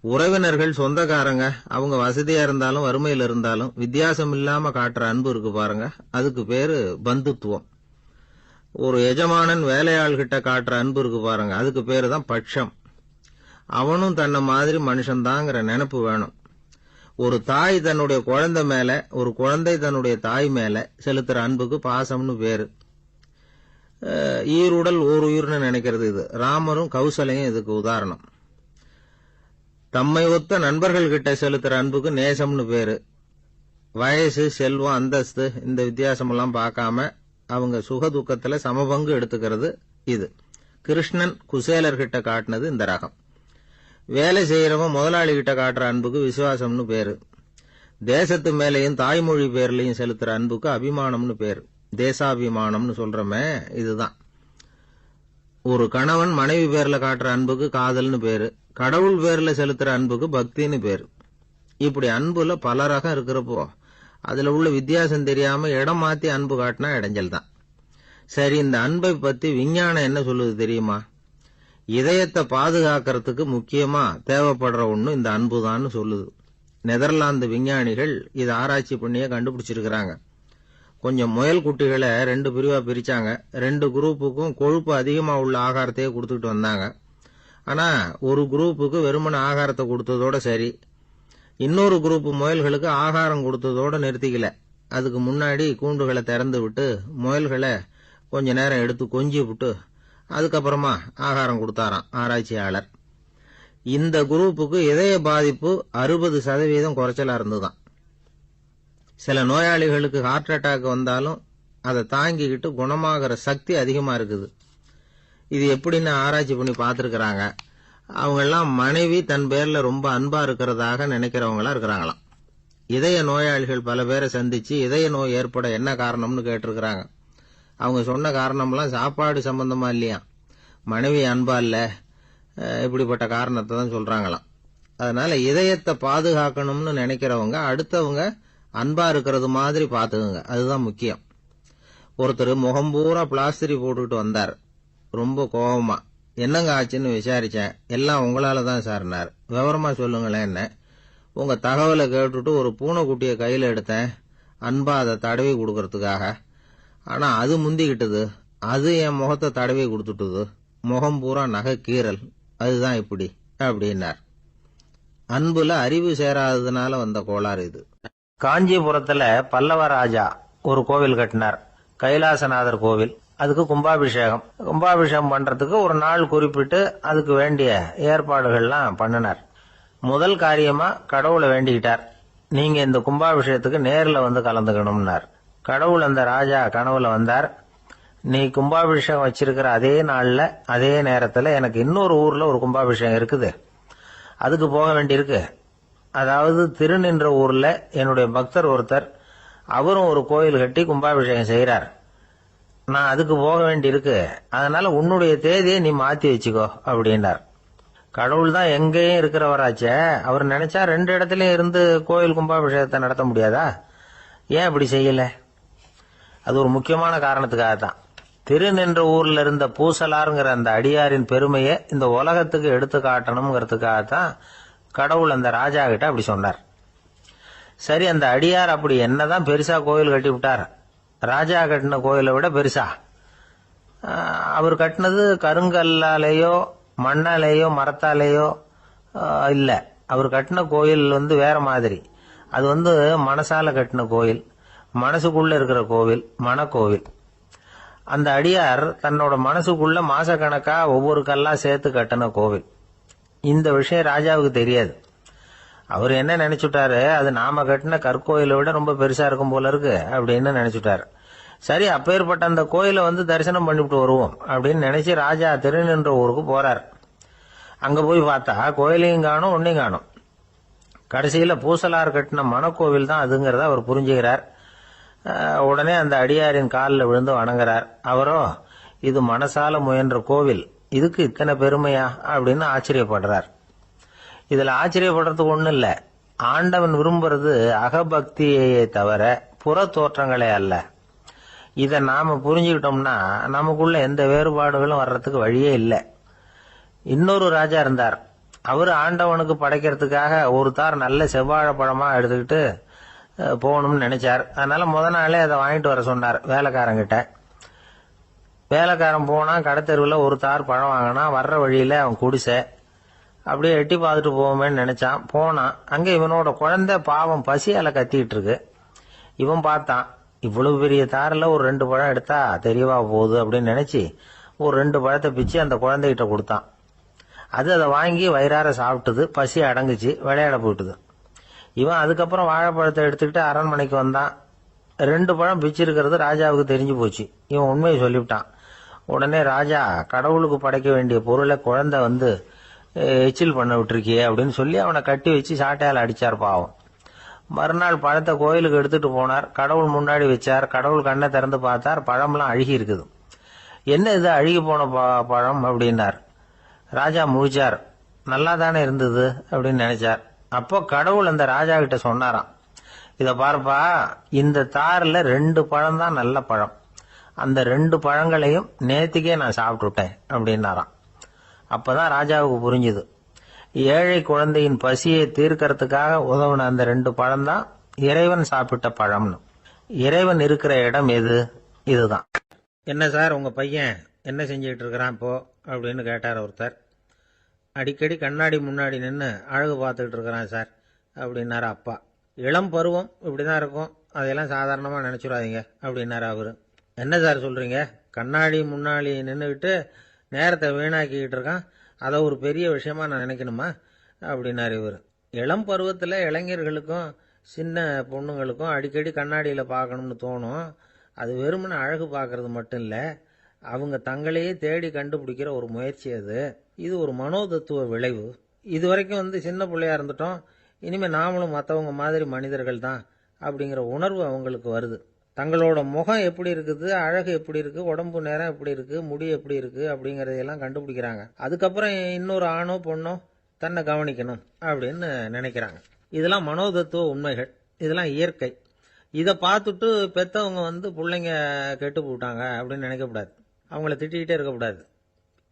Speaker 1: உறவினர்கள், சொந்தக்காரங்க, அவங்க வசதியா இருந்தாலும் வறுமையில் இருந்தாலும் வித்தியாசம் இல்லாம காட்டுற அன்பு இருக்கு பாருங்க, அதுக்கு பேரு பந்துத்துவம். ஒரு எஜமானன் வேலையாள்கிட்ட காட்டுற அன்பு இருக்கு பாருங்க, அதுக்கு பேரு தான் பட்சம். அவனும் தன்னை மாதிரி மனுஷன்தாங்கிற நினைப்பு வேணும். ஒரு தாய் தன்னுடைய குழந்தை மேல, ஒரு குழந்தை தன்னுடைய தாய் மேல செலுத்துற அன்புக்கு பாசம்னு பேரு. ஈருடல் ஓர் உயிர்னு நினைக்கிறது இது. ராமரும் கௌசலையும் இதுக்கு உதாரணம். தம்மை ஒத்த நண்பர்கள் கிட்ட செலுத்துற அன்புக்கு நேசம்னு பேரு. வயசு, செல்வம், அந்தஸ்து இந்த வித்தியாசமெல்லாம் பார்க்காம அவங்க சுக துக்கத்துல சமபங்கு எடுத்துக்கிறது இது. கிருஷ்ணன் குசேலர்கிட்ட காட்டினது இந்த ரகம். வேலை செய்யறவன் முதலாளி கிட்ட காட்டுற அன்புக்கு விசுவாசம்னு பேரு. தேசத்து மேலையும் தாய்மொழி பேர்லையும் செலுத்துற அன்புக்கு அபிமானம்னு பேரு. தேசாபிமானம்னு சொல்றமே இதுதான். ஒரு கணவன் மனைவி பேர்ல காட்டுற அன்புக்கு காதல்னு பேரு. கடவுள் பேர்ல செலுத்துற அன்புக்கு பக்தின்னு பேரு. இப்படி அன்புல பல ரகம் இருக்கிறப்போ அதுல உள்ள வித்தியாசம் தெரியாம இடம் மாத்தி அன்பு காட்டினா இடைஞ்சல் தான். சரி, இந்த அன்பை பத்தி விஞ்ஞானம் என்ன சொல்லுது தெரியுமா? இதயத்தை பாதுகாக்கிறதுக்கு முக்கியமா தேவைப்படுற ஒண்ணு இந்த அன்புதான்னு சொல்லுது. நெதர்லாந்து விஞ்ஞானிகள் இதை ஆராய்ச்சி பண்ணியே கண்டுபிடிச்சிருக்கிறாங்க. கொஞ்சம் முயல் குட்டிகளை 2 பிரிவா பிரிச்சாங்க. 2 குரூப்புக்கும் கொழுப்பு அதிகமா உள்ள ஆகாரத்தையே கொடுத்துட்டு வந்தாங்க. ஆனா ஒரு குரூப்புக்கு வெறுமன ஆகாரத்தை கொடுத்ததோட சரி, இன்னொரு குரூப் முயல்களுக்கு ஆகாரம் கொடுத்ததோட நிறுத்திக்கல. அதுக்கு முன்னாடி கூண்டுகளை திறந்து விட்டு முயல்களை கொஞ்ச நேரம் எடுத்து கொஞ்சி விட்டு அதுக்கப்புறமா ஆகாரம் கொடுத்தாராம் ஆராய்ச்சியாளர். இந்த குரூப்புக்கு இதய பாதிப்பு 60% குறைச்சலா இருந்துதான். சில நோயாளிகளுக்கு ஹார்ட் அட்டாக் வந்தாலும் அதை தாங்கிக்கிட்டு குணமாகிற சக்தி அதிகமா இருக்குது. இது எப்படின்னு ஆராய்ச்சி பண்ணி பார்த்துருக்கிறாங்க. அவங்க எல்லாம் மனைவி தன் பேர்ல ரொம்ப அன்பா இருக்கிறதாக நினைக்கிறவங்களா இருக்கிறாங்களாம். இதய நோயாளிகள் பல பேரை சந்திச்சு இதய நோய் ஏற்பட என்ன காரணம்னு கேட்டிருக்கிறாங்க. அவங்க சொன்ன காரணம்லாம் சாப்பாடு சம்பந்தமா இல்லையா, மனைவி அன்பா இல்ல, இப்படிப்பட்ட காரணத்தை தான் சொல்றாங்களாம். அதனால இதயத்தை பாதுகாக்கணும்னு நினைக்கிறவங்க அடுத்தவங்க அன்பா இருக்கிறது மாதிரி பாத்துக்குங்க, அதுதான் முக்கியம். ஒருத்தர் முகம் பூரா பிளாஸ்டரி போட்டுக்கிட்டு வந்தார், ரொம்ப கோபமா. என்னங்க ஆச்சுன்னு விசாரிச்சேன். எல்லாம் உங்களால தான் சார்னார். விவரமா சொல்லுங்களேன். என்ன உங்க தகவலை கேட்டுட்டு ஒரு பூனைக்குட்டியை கையில எடுத்தேன், அன்பா அதை தடவி கொடுக்கறதுக்காக. ஆனா அது முந்திக்கிட்டது, அது என் முகத்தை தடவி கொடுத்துட்டுது, முகம் பூரா நகை கீறல், அதுதான் இப்படி அப்படின்னார். அன்புல அறிவு சேராததுனால வந்த கோளாறு இது. காஞ்சிபுரத்துல பல்லவ ராஜா ஒரு கோவில் கட்டினார், கைலாசநாதர் கோவில். அதுக்கு கும்பாபிஷேகம் பண்றதுக்கு ஒரு நாள் குறிப்பிட்டு அதுக்கு வேண்டிய ஏற்பாடுகள்லாம் பண்ணினார். முதல் காரியமா கடவுளை வேண்டிக்கிட்டார், நீங்க இந்த கும்பாபிஷேகத்துக்கு நேர்ல வந்து கலந்துக்கணும்னார். கடவுள் அந்த ராஜா கனவுல வந்தார். நீ கும்பாபிஷேகம் வச்சிருக்கிற அதே நாள்ல அதே நேரத்துல எனக்கு இன்னொரு ஊர்ல ஒரு கும்பாபிஷேகம் இருக்குது, அதுக்கு போக வேண்டியிருக்கு. அதாவது திருநின்ற ஊர்ல என்னுடைய பக்தர் ஒருத்தர், அவரும் ஒரு கோயில் கட்டி கும்பாபிஷேகம் செய்யறார், நான் அதுக்கு போக வேண்டியிருக்கு, அதனால உன்னுடைய தேதியை நீ மாத்தி வச்சுக்கோ அப்படின்னார். கடவுள் தான் எங்கேயும் இருக்கிறவராச்சே, அவர் நினைச்சா 2 இடத்துலயும் இருந்து கோயில் கும்பாபிஷேகத்தை நடத்த முடியாதா? ஏன் அப்படி செய்யல? அது ஒரு முக்கியமான காரணத்துக்காக தான். திருநின்ற ஊர்ல இருந்த பூசலாருங்கிற அந்த அடியாரின் பெருமையை இந்த உலகத்துக்கு எடுத்து காட்டணுங்கிறதுக்காகத்தான் கடவுள் அந்த ராஜா கிட்ட அப்படி சொன்னார். சரி, அந்த அடியார் அப்படி என்னதான் பெருசா கோயில் கட்டி விட்டார்? ராஜா கட்டின கோயிலை விட பெருசா? அவர் கட்டினது கருங்கல்லாலேயோ மண்ணாலேயோ மரத்தாலேயோ இல்ல. அவர் கட்டின கோயில் வேற மாதிரி. அது மனசால கட்டின கோயில், மனசுக்குள்ள இருக்கிற கோவில், மனக்கோவில். அந்த அடியார் தன்னோட மனசுக்குள்ள மாசக்கணக்கா ஒவ்வொரு கல்லா சேர்த்து கட்டின கோவில். இந்த விஷயம் ராஜாவுக்கு தெரியாது. அவர் என்ன நினைச்சுட்டாரு, அது நாம கட்டின கற்கோயிலை விட ரொம்ப பெருசா இருக்கும் போல இருக்கு அப்படின்னு நினைச்சுட்டாரு. சரி, அப்பேற்பட்ட அந்த கோயிலை தரிசனம் பண்ணிவிட்டு வருவோம் அப்படின்னு நினைச்சு ராஜா திருநின்ற ஊருக்கு போறார். அங்க போய் பார்த்தா கோயிலையும் காணும், ஒன்னையும் காணும். கடைசியில பூசலார் கட்டின மனக்கோவில் தான் அதுங்கிறத அவர் புரிஞ்சுக்கிறார். உடனே அந்த அடியாரின் காலில் விழுந்து வணங்குறார். அவரோ, இது மனசால முயன்ற கோவில், இதுக்கு இத்தனை பெருமையா அப்படின்னு ஆச்சரியப்படுறார். இதுல ஆச்சரியப்படுறதுக்கு ஒண்ணும் இல்ல. ஆண்டவன் விரும்புறது அகபக்தியை தவிர புற தோற்றங்களே அல்ல. இத நாம புரிஞ்சுக்கிட்டோம்னா நமக்குள்ள எந்த வேறுபாடுகளும் வர்றதுக்கு வழியே இல்லை. இன்னொரு ராஜா இருந்தார். அவரு ஆண்டவனுக்கு படைக்கிறதுக்காக ஒரு தார் நல்ல செவ்வாழை பழமா எடுத்துக்கிட்டு போகணும்னு நினைச்சார். அதனால முத நாளே அதை வாங்கிட்டு வர சொன்னார் வேலைக்காரங்கிட்ட. வேலைக்காரன் போனா கடைத்தெருவில் ஒரு தார் பழம் வாங்கினா. வர்ற வழியில அவன் குடிசை, அப்படியே எட்டி பார்த்துட்டு போவோமேன்னு நினைச்சான். போனான். அங்க இவனோட குழந்தை பாவம் பசியால கத்திட்டு இருக்கு. இவன் பார்த்தான், இவ்வளவு பெரிய தாரில் ஒரு 2 பழம் எடுத்தா தெரியவா போகுது அப்படின்னு நினைச்சு ஒரு 2 பழத்தை பிச்சு அந்த குழந்தைகிட்ட கொடுத்தான். அது அதை வாங்கி வயிறார சாப்பிட்டது, பசி அடங்குச்சு, விளையாட போயிட்டுது. இவன் அதுக்கப்புறம் வாழைப்பழத்தை எடுத்துக்கிட்டு அரண்மனைக்கு வந்தான். 2 பழம் பிச்சிருக்கிறது ராஜாவுக்கு தெரிஞ்சு போச்சு. இவன் உண்மையை சொல்லிவிட்டான். உடனே ராஜா, கடவுளுக்கு படைக்க வேண்டிய பொருளை குழந்தை எச்சில் பண்ண விட்டுருக்கியே அப்படின்னு சொல்லி அவனை கட்டி வச்சு சாட்டையால் அடிச்சார் பாவம். மறுநாள் பழத்தை கோயிலுக்கு எடுத்துட்டு போனார். கடவுள் முன்னாடி வச்சார். கடவுள் கண்ணை திறந்து பார்த்தார், பழம்லாம் அழுகி இருக்குது. என்ன இது அழுகி போன பழம் அப்படின்னார். ராஜா முழிச்சார். நல்லா தானே இருந்தது அப்படின்னு நினைச்சார். அப்போ கடவுள் அந்த ராஜா கிட்ட சொன்னாராம், இத பாருப்பா, இந்த தாரில் 2 பழம் தான் நல்ல பழம், அந்த 2 பழங்களையும் நேத்திக்கே நான் சாப்பிட்டுட்டேன் அப்படின்னாராம். அப்பதான் ராஜாவுக்கு புரிஞ்சுது, ஏழை குழந்தையின் பசியை தீர்க்கறதுக்காக உதவுன அந்த 2 பழம் தான் இறைவன் சாப்பிட்ட பழம்னு. இறைவன் இருக்கிற இடம் எது? இதுதான். என்ன சார் உங்க பையன் என்ன செஞ்சுக்கிட்டு இருக்கிறான் இப்போ அப்படின்னு கேட்டார் ஒருத்தர். அடிக்கடி கண்ணாடி முன்னாடி நின்று அழகு பார்த்துக்கிட்டு இருக்கிறான் சார் அப்படின்னாரு அப்பா. இளம் பருவம் இப்படிதான் இருக்கும், அதையெல்லாம் சாதாரணமாக நினச்சிடாதீங்க அப்படின்னாரு அவரு. என்ன சார் சொல்றீங்க, கண்ணாடி முன்னாடி நின்றுக்கிட்டு நேரத்தை வீணாக்கிக்கிட்டு இருக்கான், அதை ஒரு பெரிய விஷயமா நான் நினைக்கணுமா அப்படின்னாரு இவர். இளம் பருவத்தில் இளைஞர்களுக்கும் சின்ன பொண்ணுங்களுக்கும் அடிக்கடி கண்ணாடியில் பார்க்கணும்னு தோணும். அது வெறுமனே அழகு பார்க்கறது மட்டும் இல்லை, அவங்க தங்களையே தேடி கண்டுபிடிக்கிற ஒரு முயற்சி அது. இது ஒரு மனோதத்துவ விளைவு. இது வரைக்கும் சின்ன பிள்ளையா இருந்துட்டோம், இனிமேல் நாமளும் மற்றவங்க மாதிரி மனிதர்கள் தான் அப்படிங்கிற உணர்வு அவங்களுக்கு வருது. தங்களோட முகம் எப்படி இருக்குது, அழகு எப்படி இருக்கு, உடம்பு நேரம் எப்படி இருக்கு, முடி எப்படி இருக்கு அப்படிங்கறதையெல்லாம் கண்டுபிடிக்கிறாங்க. அதுக்கப்புறம் இன்னொரு ஆணோ பொண்ணோ தன்னை கவனிக்கணும் அப்படின்னு நினைக்கிறாங்க. இதெல்லாம் மனோதத்துவ உண்மைகள், இதெல்லாம் இயற்கை. இதை பார்த்துட்டு பெற்றவங்க பிள்ளைங்க கெட்டு போட்டாங்க அப்படின்னு நினைக்கக்கூடாது, அவங்கள திட்டிக்கிட்டே இருக்கக்கூடாது.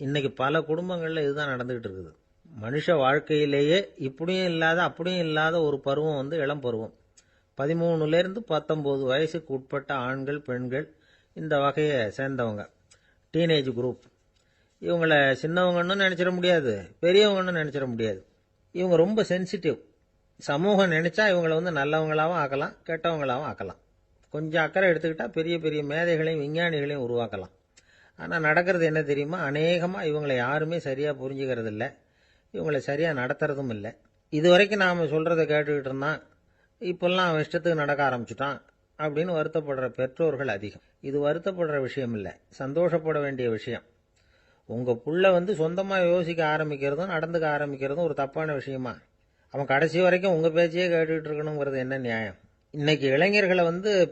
Speaker 1: இன்னைக்கு பல குடும்பங்களில் இதுதான் நடந்துகிட்டு இருக்குது. மனுஷ வாழ்க்கையிலேயே இப்படியும் இல்லாத அப்படியும் இல்லாத ஒரு பருவம் இளம் பருவம். 13லேருந்து 19 வயசுக்கு உட்பட்ட ஆண்கள் பெண்கள் இந்த வகையை சேர்ந்தவங்க, டீனேஜ் குரூப். இவங்களை சின்னவங்கன்னு நினைச்சிட முடியாது, பெரியவங்கன்னு நினைச்சிட முடியாது. இவங்க ரொம்ப சென்சிட்டிவ். சமூகம் நினைச்சா இவங்களை நல்லவங்களாகவும் ஆக்கலாம், கெட்டவங்களாகவும் ஆக்கலாம். கொஞ்சம் அக்கறை எடுத்துக்கிட்டா பெரிய பெரிய மேதைகளையும் விஞ்ஞானிகளையும் உருவாக்கலாம். ஆனால் நடக்கிறது என்ன தெரியுமா, அநேகமாக இவங்களை யாருமே சரியாக புரிஞ்சுக்கிறது இல்லை, இவங்களை சரியாக நடத்துறதும் இல்லை. இது வரைக்கும் நாம் சொல்கிறத கேட்டுக்கிட்டு இருந்தான், இப்பெல்லாம் அவன் இஷ்டத்துக்கு நடக்க ஆரம்பிச்சுட்டான் அப்படின்னு வருத்தப்படுற பெற்றோர்கள் அதிகம். இது வருத்தப்படுற விஷயம் இல்லை, சந்தோஷப்பட வேண்டிய விஷயம். உங்கள் புள்ள சொந்தமாக யோசிக்க ஆரம்பிக்கிறதும் நடந்துக்க ஆரம்பிக்கிறதும் ஒரு தப்பான விஷயமா? அவன் கடைசி வரைக்கும் உங்கள் பேச்சையே கேட்டுக்கிட்டு இருக்கணுங்கிறது என்ன நியாயம்? இன்னைக்கு இளைஞர்களை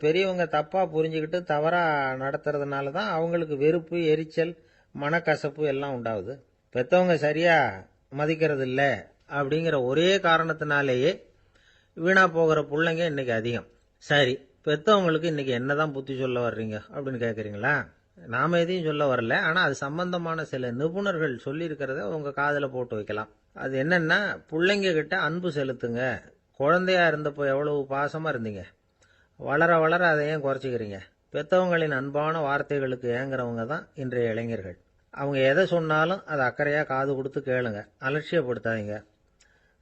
Speaker 1: பெரியவங்க தப்பாக புரிஞ்சுக்கிட்டு தவறாக நடத்துறதுனால தான் அவங்களுக்கு வெறுப்பு, எரிச்சல், மனக்கசப்பு எல்லாம் உண்டாகுது. பெற்றவங்க சரியாக மதிக்கிறது இல்லை அப்படிங்கிற ஒரே காரணத்தினாலேயே வீணா போகிற பிள்ளைங்க இன்னைக்கு அதிகம். சரி, பெற்றவங்களுக்கு இன்னைக்கு என்னதான் புத்தி சொல்ல வர்றீங்க அப்படின்னு கேட்குறீங்களா? நாம எதையும் சொல்ல வரல, ஆனால் அது சம்பந்தமான சில நிபுணர்கள் சொல்லியிருக்கிறத உங்கள் காதில் போட்டு வைக்கலாம். அது என்னன்னா, பிள்ளைங்க கிட்ட அன்பு செலுத்துங்க. குழந்தையா இருந்தப்போ எவ்வளவு பாசமா இருந்தீங்க, வளர வளர அதை ஏன் குறைச்சிக்கிறீங்க? பெற்றவங்களின் அன்பான வார்த்தைகளுக்கு ஏங்குறவங்க தான் இன்றைய இளைஞர்கள். அவங்க எதை சொன்னாலும் அதை அக்கறையாக காது கொடுத்து கேளுங்க, அலட்சியப்படுத்தாதீங்க.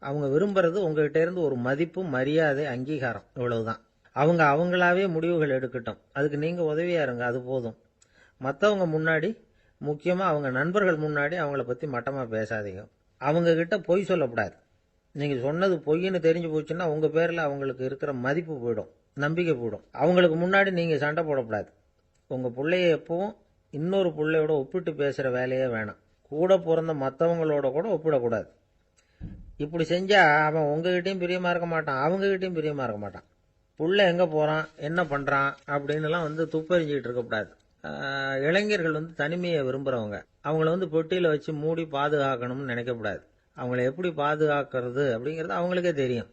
Speaker 1: அவங்க விரும்புறது உங்ககிட்ட இருந்து ஒரு மதிப்பு, மரியாதை, அங்கீகாரம், இவ்வளவுதான். அவங்க அவங்களாவே முடிவுகள் எடுக்கட்டும், அதுக்கு நீங்க உதவியா இருங்க, அது போதும். மற்றவங்க முன்னாடி, முக்கியமா அவங்க நண்பர்கள் முன்னாடி அவங்கள பத்தி மட்டமா பேசாதீங்க. அவங்க கிட்ட பொய் சொல்லக்கூடாது. நீங்க சொன்னது பொய்ன்னு தெரிஞ்சு போச்சுன்னா உங்க பேர்ல அவங்களுக்கு இருக்கிற மதிப்பு போயிடும், நம்பிக்கை போயிடும். அவங்களுக்கு முன்னாடி நீங்க சண்டை போடக்கூடாது. உங்க பிள்ளைய எப்பவும் இன்னொரு பிள்ளையோட ஒப்பிட்டு பேசுற வேலையே வேணாம். கூட பிறந்த மற்றவங்களோட கூட ஒப்பிடக்கூடாது. இப்படி செஞ்சா அவன் உங்ககிட்டயும் பிரியமா இருக்க மாட்டான், அவங்ககிட்டயும் பிரியமா இருக்க மாட்டான். புள்ள எங்க போறான், என்ன பண்றான் அப்படின்னுலாம் துப்பறிஞ்சிக்கிட்டு இருக்கக்கூடாது. இளைஞர்கள் தனிமையை விரும்புறவங்க. அவங்கள பொட்டியில வச்சு மூடி பாதுகாக்கணும்னு நினைக்கக்கூடாது. அவங்கள எப்படி பாதுகாக்கிறது அப்படிங்கிறது அவங்களுக்கே தெரியும்.